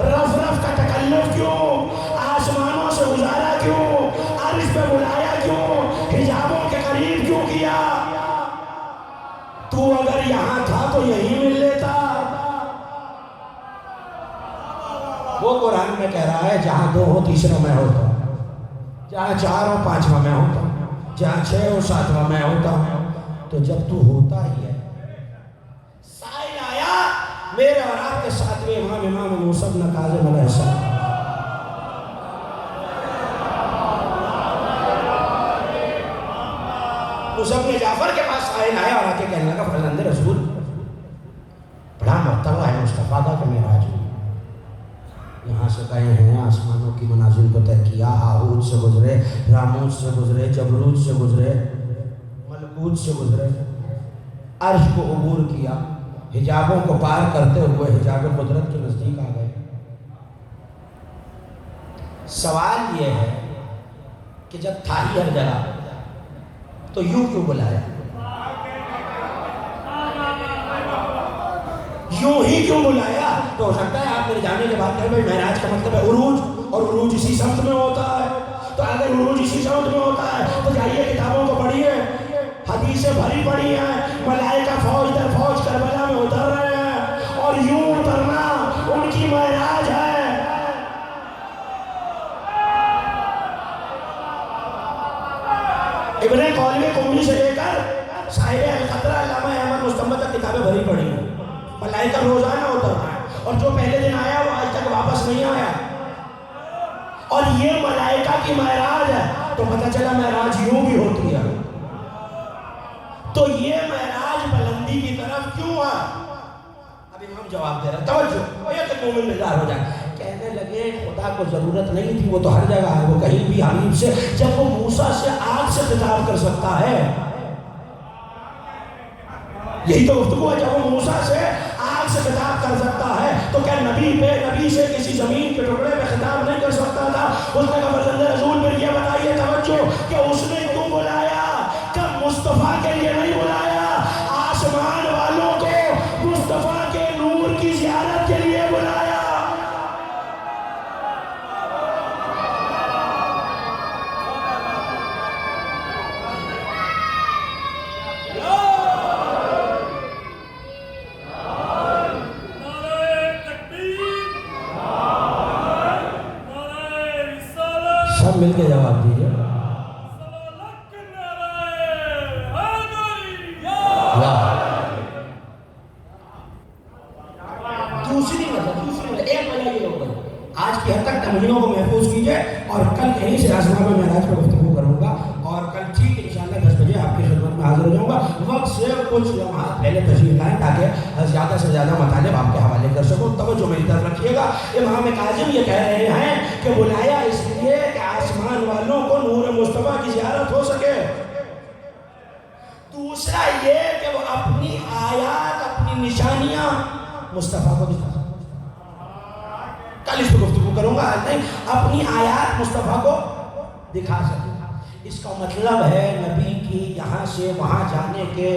C: رف رف کا تکلف کیوں, آسمانوں سے گزارا کیوں, عرش پہ بلایا کیوں, حجابوں کے قریب کیوں کیا؟ تو اگر یہاں تھا تو یہی مل لیتا. وہ قرآن میں کہہ رہا ہے جہاں دو ہو تیسرا میں ہوتا ہوں, جہاں چار ہو پانچواں میں ہوتا ہوں, جہاں چھ ہو ساتواں میں ہوتا ہوں. تو جب تو ہوتا ہی ہے. سائل آیا میرے اور آپ کے ساتویں امام موسیٰ بن کاظم علیہ السلام. موسیٰ بن جعفر کے پاس سائل آیا اور آ کے کہنے لگا فرزند رسول بڑا مرتبہ ہے مصطفیٰ کا کہ معراج ہوئی. یہاں سے گئے ہیں, آسمانوں کی منازل کو طے کیا, ہاروت سے گزرے, راموت سے گزرے, جبروت سے گزرے, ملکوت سے گزرے, عرش کو عبور کیا, حجابوں کو پار کرتے ہوئے حجاب قدرت کے نزدیک آ گئے. سوال یہ ہے کہ جب تھا ہی ہر جگہ تو یوں کیوں بلایا, یوں ہی کیوں بلایا؟ تو ہو سکتا ہے آپ میرے جانے کے بعد کہیں بھائی معراج کا مطلب ہے عروج, اور عروج اسی سمت میں ہوتا ہے. تو اگر عروج اسی سمت میں ہوتا ہے تو جائیے کتابوں کو پڑھیے, حدیثیں بھری پڑھی ہیں, ملائکہ فوج در فوج کربلا میں اتر رہے ہیں, اور یوں اترنا ان کی معراج ہے. ابن قولوی قمی سے لے کر صاحب القطرہ علامہ احمد مستمد تک کتابیں بھری پڑھی ہیں. ملائکہ روزانہ اتر رہا ہے, اور جو پہلے دن آیا وہ آج تک واپس نہیں آیا, اور یہ ملائکہ کی معراج ہے. تو پتہ چلا معراج یوں بھی ہوتی ہے. تو یہ معراج بلندی کی طرف کیوں ہے؟ اب امام جواب دے رہا ہے, توجہ, یہ کہ مومن بیدار ہو جائے. کہنے لگے خدا کو ضرورت نہیں تھی, وہ تو ہر جگہ ہے, وہ کہیں بھی حبیب سے, جب وہ موسیٰ سے آگ سے خطاب کر سکتا ہے. یہی تو گفتگو ہے, جب وہ موسیٰ سے آگ سے خطاب کر سکتا ہے تو کیا نبی سے کسی زمین کے ٹکڑے پہ خطاب نہیں کر سکتا تھا؟ اس نے کہا فرزند رسول پھر یہ بتائیے توجہ کہ اس نے کیوں بلایا؟ کہ مصطفیٰ کے لیے نہیں بلایا, آسمان والوں کو مصطفیٰ کے نور کی زیارت کے لیے بلایا. سب مل کے جواب دیجیے. دوسری مطلب ایک وجہ یہ ہوگا, آج کی حد تک تمہینوں کو محفوظ کیجئے, اور کل یہیں سے آسمان میں معراج پر گفتگو کروں گا, اور کل ٹھیک انشاءاللہ 10 بجے آپ کی خدمت میں حاضر ہو جاؤں گا. وقت سے کچھ لمحات پہلے تشریف لائیں تاکہ زیادہ سے زیادہ مطالب آپ کے حوالے کر سکوں. توجہ میری طرف رکھیے گا. امام کاظم یہ کہہ رہے ہیں کہ بلایا اس لیے کہ آسمان والوں کو نور مصطفیٰ کی زیارت ہو سکے. دوسرا یہ کہ وہ اپنی آیات, اپنی نشانیاں مصطفیٰ کو دکھا سکے. کل اس کو گفتگو کروں گا, آج نہیں. اپنی آیات مصطفیٰ کو دکھا سکے. اس کا مطلب ہے نبی کی یہاں سے وہاں جانے کے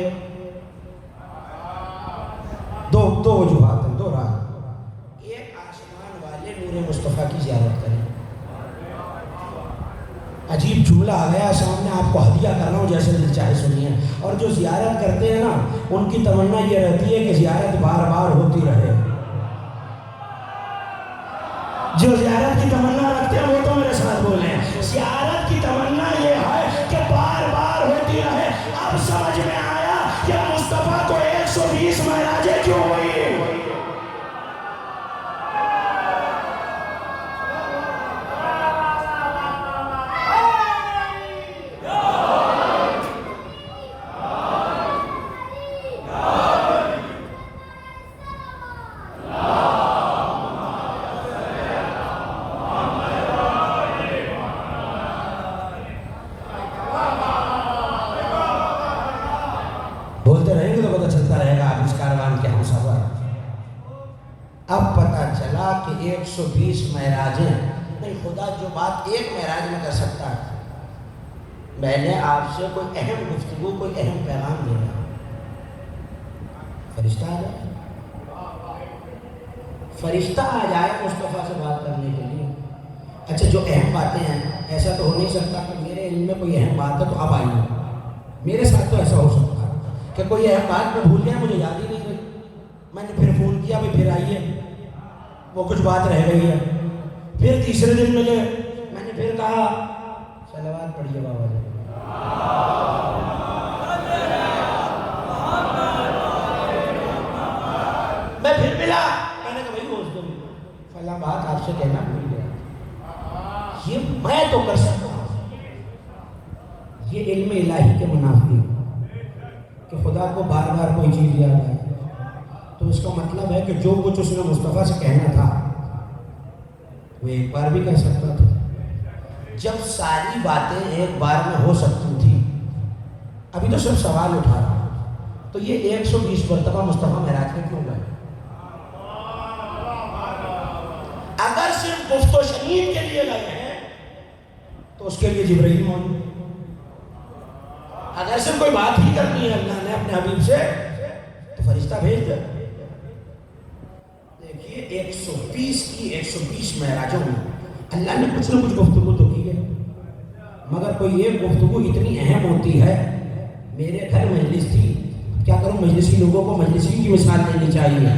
C: دو وجوہات ہیں, دو راہ. ایک, آسمان والے نور مصطفیٰ کی زیارت کریں. عجیب جملہ آ گیا سامنے، آپ کو ہدیہ کر رہا ہوں، جیسے دل چاہے سنیے۔ اور جو زیارت کرتے ہیں نا ان کی تمنا یہ رہتی ہے کہ زیارت بار بار ہوتی رہے۔ جو زیارت کی تمنا رکھتے ہیں وہ تو میرے ساتھ بولیں، زیارت کی تمنا یہ ہے کہ بار بار ہوتی رہے۔ اب سمجھ میں آیا کہ مصطفیٰ کو 120 معراجیں کیوں ہوئی۔ بولتے رہیں گے تو پتہ چلتا رہے گا آپ اس کاروان کے ہم سفر۔ اب پتہ چلا کہ 120 معراجیں نہیں، خدا جو بات ایک معراج میں کر سکتا ہے۔ میں نے آپ سے کوئی اہم گفتگو، کوئی اہم پیغام دینا، فرشتہ آ جائے، فرشتہ آ جائے مصطفیٰ سے بات کرنے کے لیے۔ اچھا جو اہم باتیں ہیں، ایسا تو ہو نہیں سکتا کہ میرے علم میں کوئی اہم بات ہے تو اب آئیے۔ میرے ساتھ تو ایسا ہو سکتا ہے کہ کوئی اہم بات میں بھول گیا، مجھے یاد ہی نہیں رہی، میں نے پھر فون کیا بھی پھر آئیے، وہ کچھ بات رہ گئی ہے۔ پھر تیسرے دن ملے، میں نے پھر کہا صلوات پڑھیے بابا جی، میں پھر ملا، میں نے کہا بھائی دوستوں فلاں بات آپ سے کہنا بھول گیا، یہ میں تو کر سکتا ہوں۔ یہ علم الہی کے منافی کہ خدا کو بار بار کوئی چیز یاد آئے، تو اس کا مطلب ہے کہ جو کچھ اس نے مصطفیٰ سے کہنا تھا وہ ایک بار بھی کہہ سکتا تھا۔ جب ساری باتیں ایک بار میں ہو سکتی تھی، ابھی تو صرف سوال اٹھا رہا ہوں، تو یہ 120 مرتبہ مصطفیٰ معراج میں کیوں گئے؟ اگر صرف گفت و شنید کے لیے گئے ہیں تو اس کے لیے جبرائیل موجود، اگر صرف کوئی بات ہی کرنی ہے اللہ نے اپنے حبیب سے تو فرشتہ بھیج دے۔ دیکھیے 120 کی 120 معراجوں میں اللہ نے کچھ نہ کچھ گفتگو تو کی ہے، مگر کوئی ایک گفتگو اتنی اہم ہوتی ہے۔ میرے گھر مجلس تھی، کیا کروں، مجلسی لوگوں کو مجلسی کی مثال دینی چاہیے۔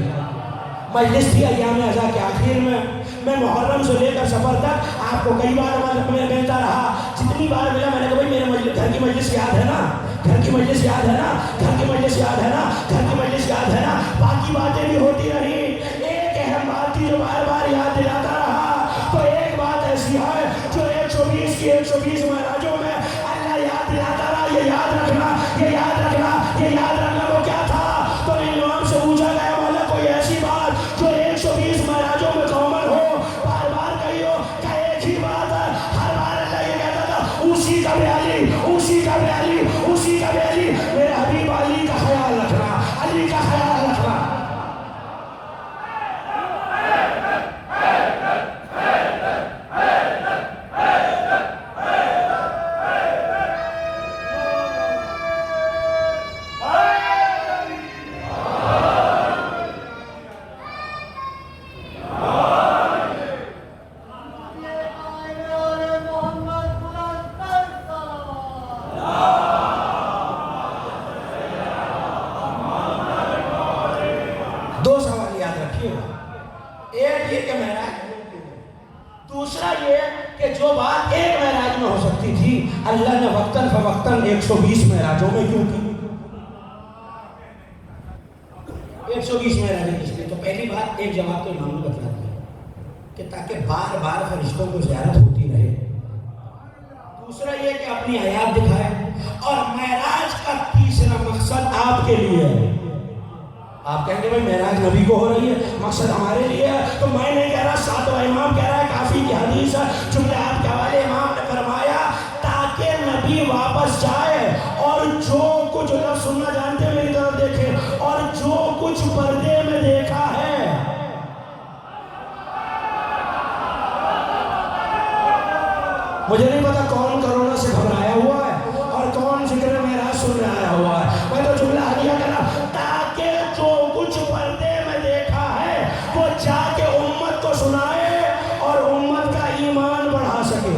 C: مجلس تھی ایام اعزا کے آخر میں محرم سے لے کر سفر تک آپ کو کئی بار میں ملتا رہا، جتنی بار ملا میں نے کہا بھائی میرے گھر کی مجلس یاد ہے نا، گھر کی مجلس یاد ہے نا، گھر کی مجلس یاد ہے نا، گھر کی مجلس یاد ہے نا۔ باقی باتیں بھی ہوتی رہی، ایک اہم بات تھی جو بار بار یاد دلاتا رہا، تو ایک بات ایسی ہے جو 120 کی 120 معراجوں میں اللہ یاد دلاتا رہا، یہ یاد رکھنا، یہ یاد رکھنا، یہ یاد رکھنا۔ وہ کیا تھا؟ تو امام سے پوچھا گیا مولا کوئی ایسی بات جو 120 معراجوں میں کامن ہو، بار بار کہی ہو، کہ ایک ہی بات ہے، ہر بار اللہ یہ کہتا تھا اسی کا بھی علی، اسی کا بھی علی، اسی کا بھی علی، میرے حبیب علی کا خیال رکھنا، علی کا خیال رکھنا۔ دو سوال یاد رکھیے گا، ایک یہ کہ معراج، دوسرا یہ کہ جو بات ایک معراج میں ہو سکتی تھی اللہ نے وقتاً فوقتاً 120 معراجوں میں کیوں کی؟ 120 معراجیں کس لیے؟ تو پہلی بات ایک جواب تو امام نے بتلا دیا کہ تاکہ بار بار فرشتوں کو زیارت ہوتی رہے، دوسرا یہ کہ اپنی حیات دکھائے، اور معراج کا تیسرا مقصد آپ کے لیے ہے۔ آپ کہیں گے بھائی معراج نبی کو ہو رہی ہے، مقصد ہمارے لیے ہے، تو میں نہیں کہہ رہا، ساتواں امام کہہ رہا ہے، کافی کی حدیث ہے، چونکہ آپ کے حوالے امام نے فرمایا تاکہ نبی واپس جائے اور جو کچھ لفظ سننا جانتے ہیں میری طرف دیکھیں، اور جو کچھ پردے میں دیکھا ہے، مجھے نہیں پتا کون کرونا سے گھبرایا ہوا ہے اور کون ذکر معراج سن رہا ہوا ہے، میں تو جملہ حدیث کر رہا، تاکہ جو کچھ پردے میں دیکھا ہے وہ جا کے امت کو سنائے اور امت کا ایمان بڑھا سکے۔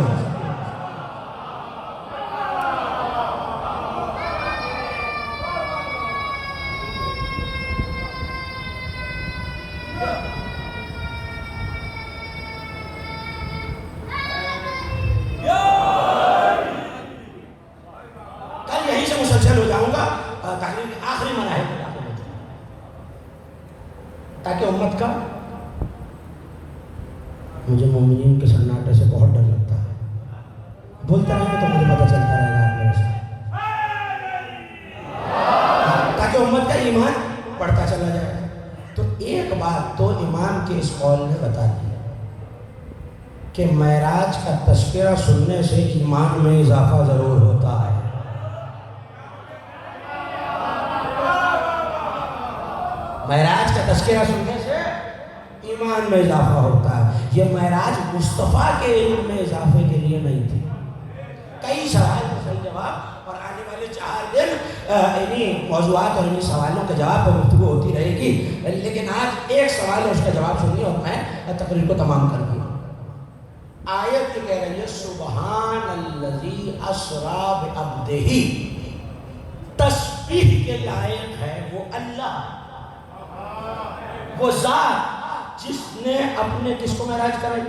C: مجھے مومنین کے سناٹے سے بہت ڈر لگتا ہے. بولتا رہیں گے تو مجھے پتہ چلتا رہے گا آپ میرے ساتھ، تاکہ امت کا ایمان بڑھتا چلا جائے. تو ایک بات تو امام کے اس قول نے بتا دی کہ معراج کا تذکرہ سننے سے ایمان میں اضافہ ضرور ہوتا ہے. معراج کا تذکرہ سننے سے ایمان میں اضافہ ہوتا ہے. یہ معراج مصطفیٰ کے علم میں اضافے کے لیے نہیں تھی. کئی سوال کا صحیح جواب اور آنے والے 4 دن انہی موضوعات اور انہی سوالوں کے جواب پر گفتگو ہوتی رہے گی، لیکن آج ایک سوال ہے اس کا جواب سنیے اور میں تقریر کو تمام کر دیا. آیت یہ کہہ رہی ہے سبحان الذی اسری بعبدہ، تسبیح کے لائق ہے وہ اللہ، وہ ذات جس نے اپنے کس کو معراج کرائی.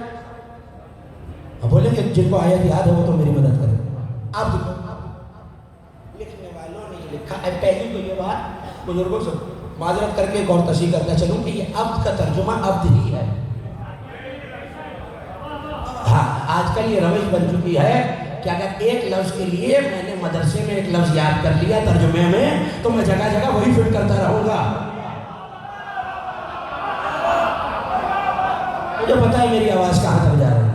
C: اب بولیں کہ جن کو آیت یاد ہو وہ تو میری مدد کرے. آپ دیکھو لکھنے والوں نے یہ لکھا ہے. پہلی تو یہ بات بزرگوں سے معذرت کر کے ایک اور تصحیح کرنا چلوں کہ یہ عبد کا ترجمہ عبد ہی ہے. ہاں آج کل یہ روش بن چکی ہے کہ اگر ایک لفظ کے لیے میں نے مدرسے میں ایک لفظ یاد کر لیا ترجمے میں تو میں جگہ جگہ وہی فٹ کرتا رہوں گا. مجھے پتا ہے میری آواز کہاں تک جا رہی ہے.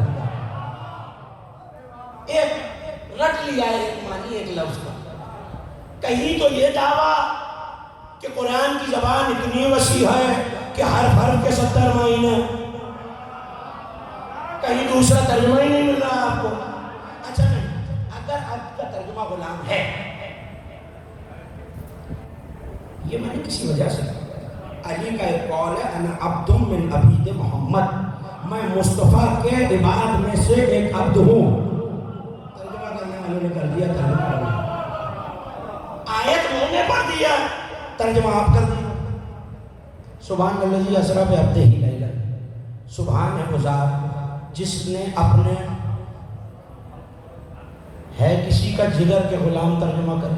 C: ایک رٹ لیا ہے ایک معنی ایک لفظ کا. کہیں تو یہ دعویٰ کہ قرآن کی زبان اتنی وسیع ہے کہ ہر حرف کے 70 معنی، کہیں دوسرا ترجمہ ہی نہیں مل رہا آپ کو. اچھا نہیں، اگر عبد کا ترجمہ غلام ہے، یہ میں نے کسی وجہ سے علی کا ایک قول ہے انا عبد من عبید محمد، میں مصطفیٰ کے عباد میں سے ایک عبد ہوں. ترجمہ کرنے والوں نے کر دیا ترجمہ کرنا، آیت میں نے پڑھ دیا ترجمہ آپ کر دیا. سبحان الذی اسری بعبدہ لیلا، سبحان ہے وہ ذات جس نے اپنے ہے کسی کا جگر کے غلام ترجمہ کر.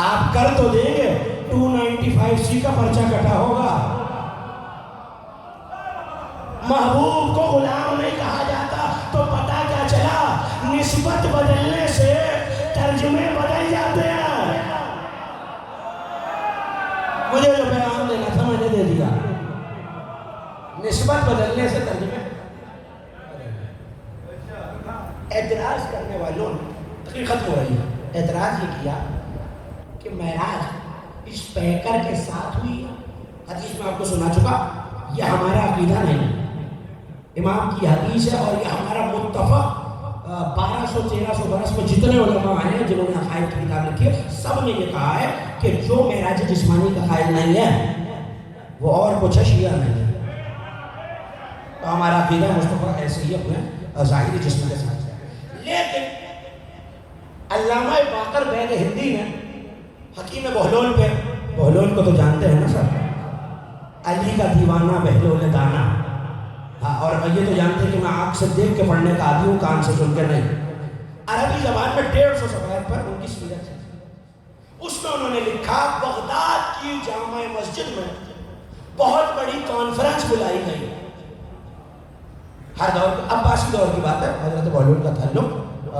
C: آپ کر تو دیں گے 295C کا پرچہ کٹا ہوگا. محبوب کو غلام نہیں کہا جاتا تو پتہ کیا چلا؟ نسبت بدلنے سے ترجمے بدل جاتے ہیں. مجھے جو پیغام دینا تھا میں نے دے دیا. نسبت بدلنے سے ترجمے. اعتراض کرنے والوں نے تقریر ختم ہو رہی ہے، اعتراض یہ کیا کہ معراج اس پیکر کے ساتھ ہوئی. حدیث میں آپ کو سنا چکا، یہ ہمارا عقیدہ نہیں، امام کی حدیث ہے اور یہ ہمارا متفق 1200-1300 برس میں جتنے علماء آئے ہیں جنہوں نے عقائد کی کتاب لکھی ہے سب نے یہ کہا ہے کہ جو معراج جسمانی کا قائل نہیں ہے وہ اور کچھ ہے، شیعہ نہیں ہے. تو ہمارا عقیدہ مصطفیٰ ایسے ہی اپنے ظاہری جسم کے ساتھ. لیکن علامہ باقر بیگ ہندی نے حکیم بہلول پہ، بہلول کو تو جانتے ہیں نا سب، علی کا دیوانہ بہلول دانا. ہاں، اور یہ تو جانتے ہیں کہ میں آنکھ سے دیکھ کے پڑھنے کا عادی ہوں، کان سے سن کے نہیں. عربی زبان میں 150 صفحات پر ان کی سیرت ہے. اس میں انہوں نے لکھا بغداد کی جامع مسجد میں بہت بڑی کانفرنس بلائی گئی. ہر دور عباسی دور کی بات ہے، حضرت بہلول کا تعلق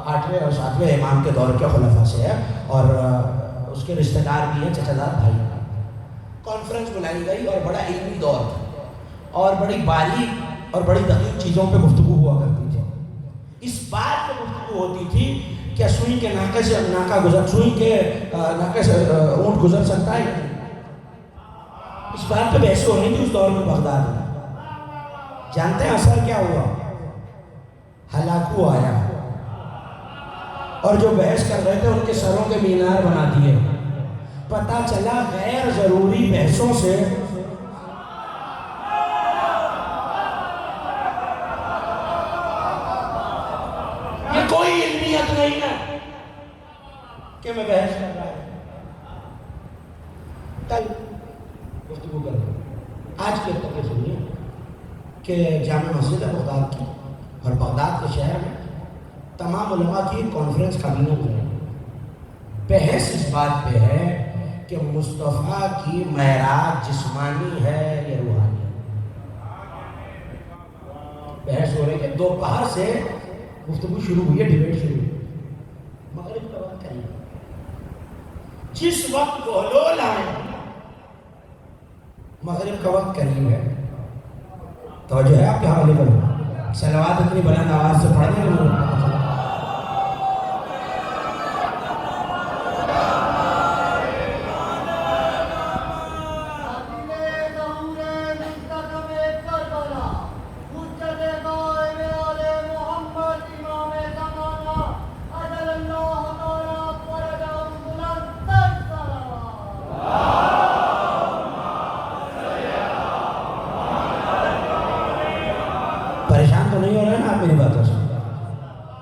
C: 8ویں اور 7ویں امام کے دور کے خلفاء سے ہے اور اس کے رشتہ دار بھی ہیں، چچا دار بھائی. کانفرنس بلائی گئی اور بڑا علمی دور تھا اور بڑی باریک اور بڑی دقیق چیزوں پہ گفتگو ہوا کرتی تھی. اس بات پہ گفتگو ہوتی تھی کہ سوئی کے ناکے سے ناکا گزر، سوئی کے ناکے سے اونٹ گزر سکتا ہے. اس بات پہ بحث ہو رہی تھی اس دور میں بغداد میں. جانتے ہیں اثر کیا ہوا؟ ہلاکو آیا اور جو بحث کر رہے تھے ان کے سروں کے مینار بنا دیے. پتہ چلا غیر ضروری بحثوں سے یہ کوئی علمیت نہیں ہے کہ میں بحث کر رہا ہوں. کل گفتگو کر رہا ہوں. آج کے تقریر سنیے کہ جامع مسجد ہے بغداد کی اور بغداد کے شہر میں تمام علماء کی کانفرنس کابینہ میں بحث اس بات پہ ہے کہ مصطفیٰ کی معراج جسمانی ہے یا روحانی ہے. بحث ہو رہی ہے، دوپہر سے گفتگو شروع ہوئی ہے، ڈیبیٹ شروع ہوئی، مغرب کا وقت قریب ہے۔ جس وقت بہلول آئے مغرب کا وقت قریب ہے، توجہ ہے آپ کے حوالے پر، صلوات اتنی بلند آواز سے پڑھ دیں لوگ۔ پریشان تو نہیں ہو رہے نا آپ میری باتوں سے؟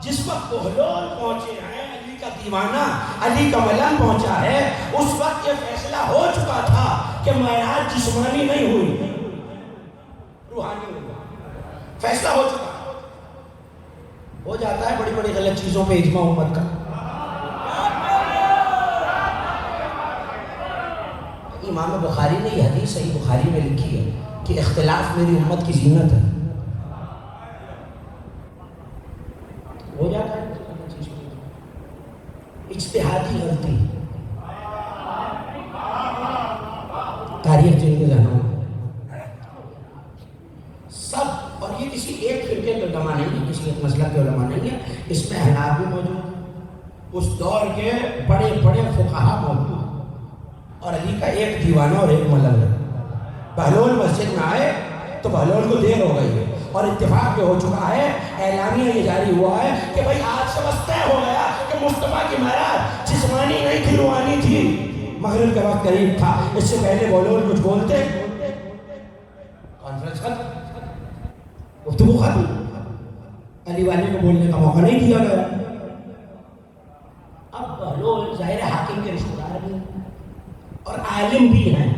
C: جس وقت بہلول پہنچے ہیں، علی کا دیوانہ، علی کا ملن پہنچا ہے، اس وقت یہ فیصلہ ہو چکا تھا کہ معراج جسمانی نہیں ہوئی، روحانی ہوئی، فیصلہ ہو چکا۔ ہو جاتا ہے بڑی بڑی غلط چیزوں پہ اجماع امت کا۔ امام بخاری نے یہ حدیث صحیح بخاری میں لکھی ہے کہ اختلاف میری امت کی زینت ہے۔ ہو جاتا ہے اجتہادی غلطی، تاریخ جن کے ذہنوں میں سب، اور یہ کسی ایک فرقے کے علماء نہیں ہے، کسی ایک مسلک کے علماء نہیں ہے، اس میں حناف بھی موجود، اس دور کے بڑے بڑے فقہا موجود، اور علی کا ایک دیوانہ اور ایک ملل ہے۔ بہلول مسجد میں آئے تو بہلول کو دیر ہو گئی ہے، اور اتفاق یہ ہو چکا ہے، اعلامیہ یہ جاری ہوا ہے کہ بھائی آج سے بس طے ہو گیا کہ مصطفیٰ کی معراج جسمانی نہیں تھی، روحانی تھی۔ مغرب کا وقت قریب تھا، اس سے پہلے بہلول کچھ بولتے، کانفرنس ختم، گفتگو ختم، علی والے کو بولنے کا موقع نہیں دیا گیا۔ اب بہلول ظاہر حاکم کے رشتہ دار بھی اور عالم بھی ہیں،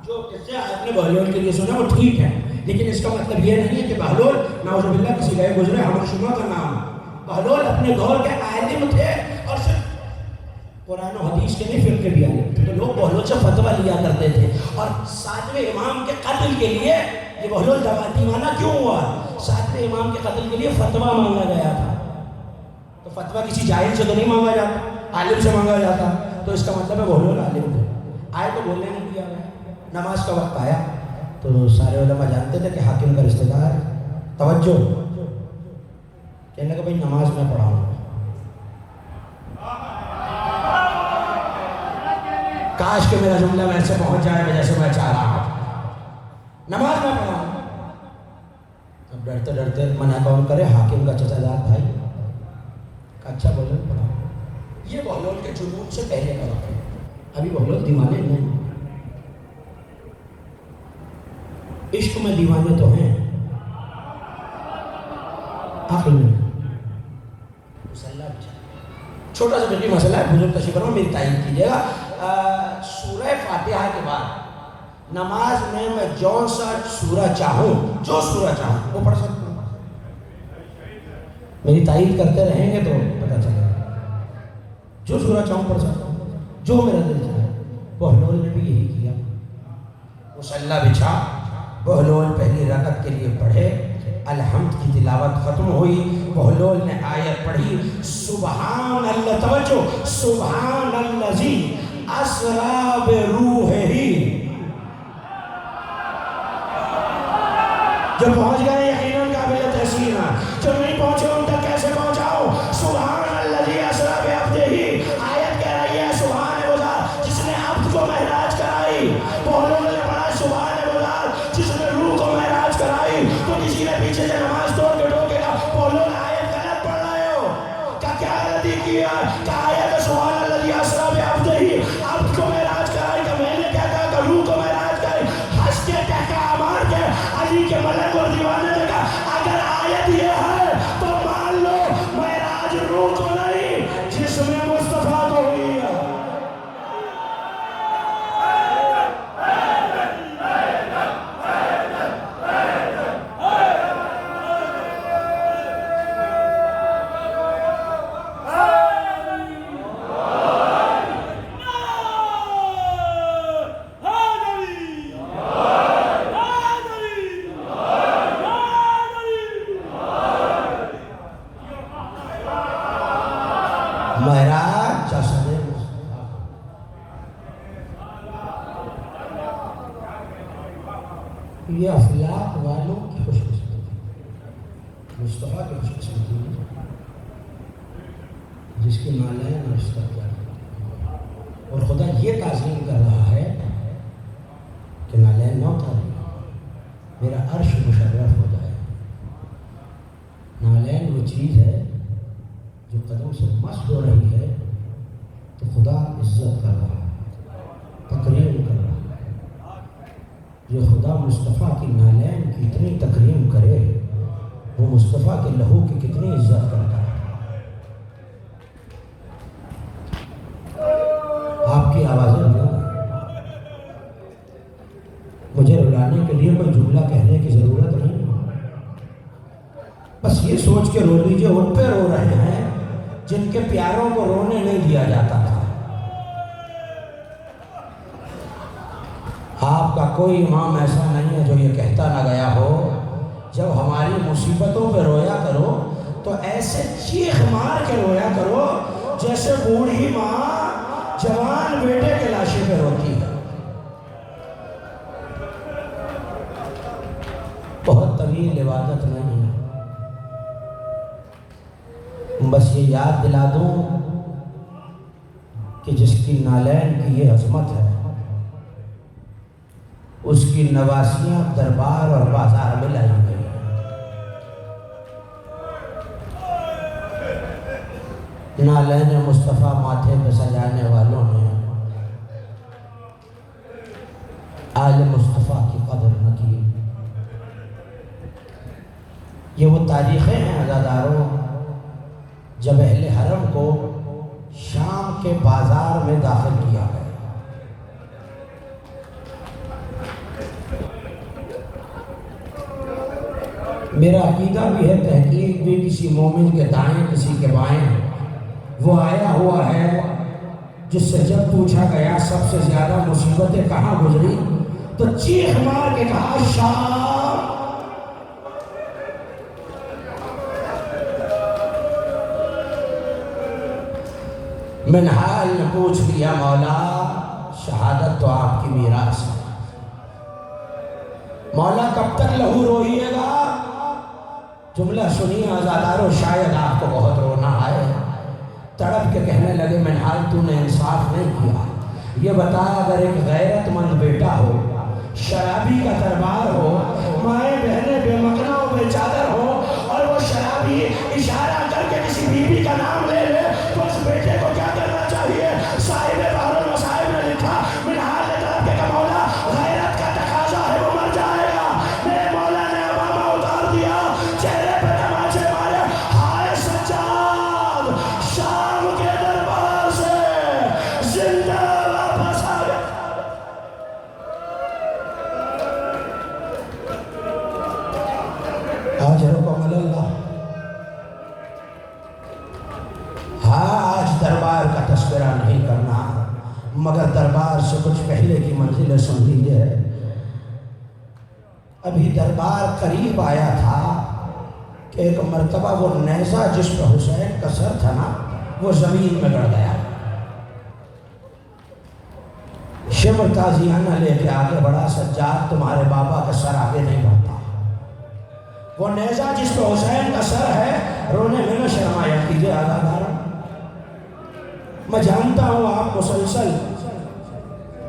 C: جو قصے آپ نے بہلول کے لیے سنا وہ ٹھیک ہے، لیکن اس کا مطلب یہ نہیں ہے کہ بہلول نعوذ باللہ کسی گئے گزرے ہم شما کا نام ہے۔ بہلول اپنے دور کے عالم تھے، اور صرف قرآن و حدیث کے نہیں فرقے بھی عالم تھے، تو لوگ بہلول سے فتویٰ لیا کرتے تھے، اور ساتویں امام کے قتل کے لیے یہ بہلول دیوانہ کیوں ہوا؟ ساتویں امام کے قتل کے لیے فتویٰ مانگا گیا تھا، تو فتویٰ کسی جاہل سے تو نہیں مانگا جاتا، عالم سے مانگا جاتا، تو اس کا مطلب ہے بہلول عالم تھے۔ آئے تو بولنے نہیں دیا گیا، نماز کا وقت آیا تو سارے علماء جانتے تھے کہ حاکم کا رشتہ دار ہے، توجہ، کہنے لگا بھائی نماز میں پڑھاؤں، کاش کہ میرا جملہ ویسے پہنچ جائے جیسے میں چاہ رہا ہوں، نماز میں پڑھاؤں۔ اب ڈرتے ڈرتے منع کون کرے؟ حاکم کا چچا زاد بھائی، اچھا بولو پڑھاؤ۔ یہ بہلول کے جنون سے پہلے کا وقت ہے، ابھی بہلول دیوانے نہیں، عشق میں دیوانے تو ہیں، عقل میں مسئلہ چھوٹا سا جلدی مسئلہ ہے، بزرگ تشریف فرما میری تائید کیجیے گا۔ سورہ فاتحہ کے بعد نماز میں جون سا سورہ چاہوں، جو سورہ چاہوں وہ پڑھ سکتا ہوں، میری تائید کرتے رہیں گے تو پتہ چلے گا، جو سورہ چاہوں پڑھ سکتا ہوں، جو میرا دل چاہے۔ بہلول نے بھی یہی کیا، مصلی بچھا، بہلول پہلی رکعت کے لیے پڑھے، الحمد کی تلاوت ختم ہوئی، بہلول نے آیت پڑھی، سبحان اللہ، توجہ، سبحان الذی اسری بروحہ۔ جو پہنچ گئے یقیناً قابل تحسین ہے، جو نہیں پہنچے ان تک کیسے پہنچاؤ؟ سبحان الذی اسری بعبدہ، آیت کہہ رہی ہے سبحان وہ ذات جس نے عبد کو معراج کرائی۔ بہلول نے پڑھا سبحان وہ ذات جس نے روح کو معراج کرائی، تو کسی نے پیچھے سے نماز توڑ کے ڈوکے گا بہلول آیت غلط پڑھ رہے ہو، کیا غلطی کیا؟ کہ آیت سبحان الذی اسری بعبدہ، عبد کو معراج کرائی، کہ میں نے کیا کہا کہ روح کو معراج کرائی، ہنس کے ٹہکا مار کے علی کے ملک اور دیوانے نے کہا اگر آیت یہ ہے تو مان لو معراج روح کو نہیں جس میں مصطفیٰ کو ہوئی ہے۔ یہ افلاق والوں کی خوش قسمتی، مصطفیٰ کی خوش قسمتی جس کی نالین اور استقبال، اور خدا یہ تعظیم کر رہا ہے کہ نالین نہ اتارے، میرا عرش مشرف ہو جائے۔ نالین وہ چیز ہے جو قدم سے مست ہو رہی ہے تو خدا عزت کر رہا ہے، تکریم کر رہا ہے۔ جو خدا مصطفیٰ کی نالین کی اتنی تکریم کرے وہ مصطفیٰ کے لہو کی کتنی عزت کرتا ہے۔ آپ کی آوازیں بلند ہیں، مجھے رلانے کے لیے کوئی جملہ کہنے کی ضرورت نہیں، بس یہ سوچ کے رو لیجیے ان پہ رو رہے ہیں جن کے پیاروں کو رونے نہیں دیا جاتا تھا۔ آپ کا کوئی امام ایسا نہیں ہے جو یہ کہتا نہ گیا ہو جب ہماری مصیبتوں پہ رویا کرو تو ایسے چیخ مار کے رویا کرو جیسے بوڑھی ماں جوان بیٹے کے لاشے پہ روتی ہے۔ بہت طویل عبادت نہیں ہے، بس یہ یاد دلا دوں کہ جس کی نالین کی یہ عظمت ہے اس کی نواسیاں دربار اور بازار میں لائی گئی۔ نالین مصطفیٰ ماتھے پہ سجانے والوں نے آل مصطفیٰ کی قدر نہ کی۔ یہ وہ تاریخیں ہیں عزاداروں جب اہل حرم کو شام کے بازار میں داخل کیا گیا۔ میرا عقیدہ بھی ہے، تحقیق بھی کسی مومن کے دائیں کسی کے بائیں، وہ آیا ہوا ہے جس سے جب پوچھا گیا سب سے زیادہ مصیبتیں کہاں گزری تو چیخ مار کے کہا شام۔ منہال نے پوچھ لیا مولا شہادت تو آپ کی میراث ہے، مولا کب تک لہو روئیے گا؟ جملہ سنیے عزادارو، شاید آپ کو بہت رونا آئے۔ تڑپ کے کہنے لگے منہال تو نے انصاف نہیں کیا، یہ بتا اگر ایک غیرت مند بیٹا ہو، شرابی کا دربار ہو، مائیں بہنیں بے مکنا و بے چادر ہو اور وہ شرابی اشارہ کر کے کسی بیوی کا نام لے لے تو اس بیٹے کو کیا کرنا چاہیے؟ صاحب بحر المصائب نے لکھا، منہال نے تڑپ کے کہا مولا غیرت کا تقاضا ہے وہ مر جائے گا۔ میرے مولا نے امامہ اتار دیا، چہرے پہ تماچے مارے، ہائے سجاد شام کے دربار سے زندہ واپس آ گیا۔ آجرکم اللہ۔ ہاں آج دربار کا تذکرہ نہیں کرنا مگر دربار سے کچھ پہلے کی منزلیں سن لیجیے۔ ابھی دربار قریب آیا تھا کہ ایک مرتبہ وہ نیزہ جس پہ حسین کا سر تھا نا وہ زمین میں گڑ گیا۔ شمر تازیانہ لے کے آگے بڑھا، سجاد تمہارے بابا کا سر آگے نہیں بڑھتا۔ وہ نیزہ جس پہ حسین کا سر ہے رونے میں نہ شرمایا کیجیے عزاداروں۔ میں جانتا ہوں آپ مسلسل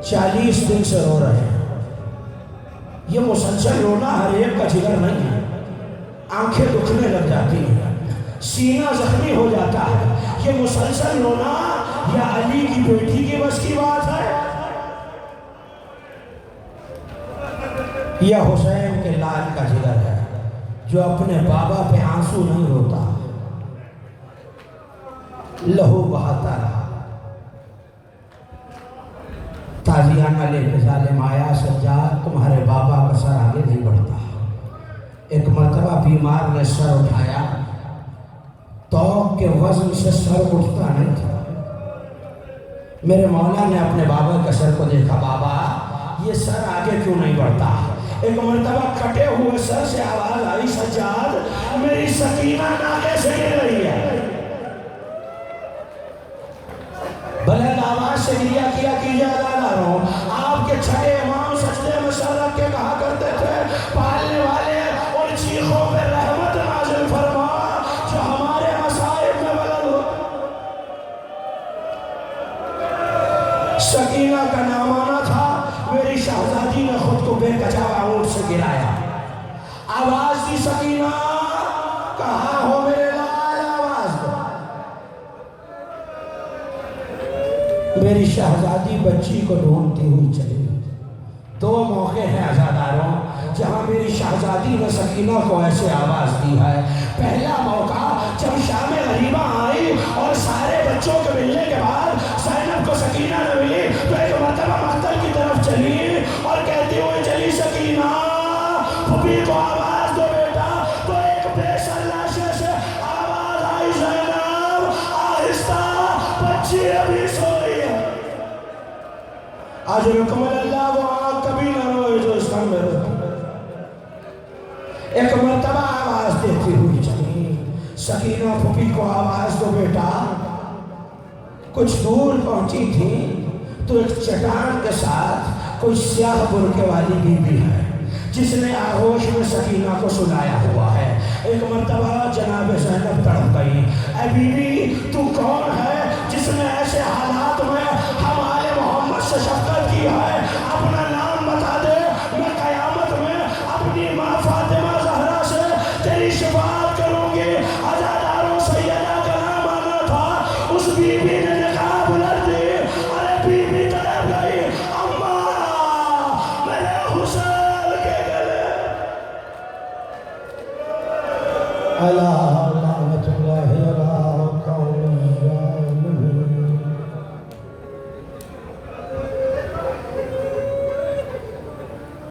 C: 40 دن سے رو رہے ہیں، یہ مسلسل رونا ہر ایک کا جگر نہیں ہے، آنکھیں دکھنے لگ جاتی ہیں، سینہ زخمی ہو جاتا ہے۔ یہ مسلسل رونا یا علی کی بیٹی کی بس کی بات ہے یا حسین کے لال کا جگر ہے جو اپنے بابا پہ آنسو نہیں روتا، لہو بہاتا رہا۔ تازیانہ لے کے ظالم آیا، سجاد تمہارے بابا کا سر آگے نہیں بڑھتا۔ ایک مرتبہ بیمار نے سر اٹھایا، توق کے وزن سے سر اٹھتا نہیں تھا۔ میرے مولا نے اپنے بابا کے سر کو دیکھا، بابا یہ سر آگے کیوں نہیں بڑھتا؟ ایک مرتبہ کٹے ہوئے سر سے آواز آئی، سجاد میری سکینہ ناکے سے گر رہی ہے۔ بلند آواز سے گریا کیا کیجیے عزاداروں۔ آپ کے چھٹے امام سجدے میں سر رکھ کے کہا کرتے تھے کہاں ہو میرے لال آواز دو. میری شہزادی بچی کو ڈھونڈتی ہوئی چلی. دو موقع ہیں عزاداروں جہاں میری شہزادی نے سکینہ کو ایسے آواز دی ہے. پہلا موقع جب شام غریبہ آئی اور سارے بچوں کے ملنے کے بعد زینب کو سکینہ نہ ملی تو ایک مرتبہ مقتل کی طرف چلی اور کہتی ہوئی چلی سکینہ پھوپھی کو آواز دو بیٹا. تو ایک بے سر لاشے سے آواز آئی زینب آہستہ بچی ابھی سوئی ہے. آج رکمل اللہ وہ آنکھ کبھی نہ روئے جو اس کام میں روتی. ایک مرتبہ آواز دیتی ہوئی چلی سکینہ پھوپھی کو آواز دو بیٹا. کچھ دور پہنچی تھی تو ایک چٹان کے ساتھ کوئی سیاہ برقع والی بی بی ہے جس نے آغوش میں سکینہ کو سلایا ہوا ہے. ایک مرتبہ جناب زینب تڑپ گئی. اے بی بی تو کون ہے جس نے ایسے حالات میں ہمارے محمد سے شفقت کی ہے؟ اپنا نام بتا دے. میں قیامت میں اپنی ماں فاطمہ زہرا سے تیری شفاعت کروں گی. عزاداروں سیدہ کا نام آنا تھا. اس بی بی نے نقاب بلند دی. ارے بی بی تڑپ گئی. اماں میرے حسین کے گلے. اللہ لعنت اللہ علیہ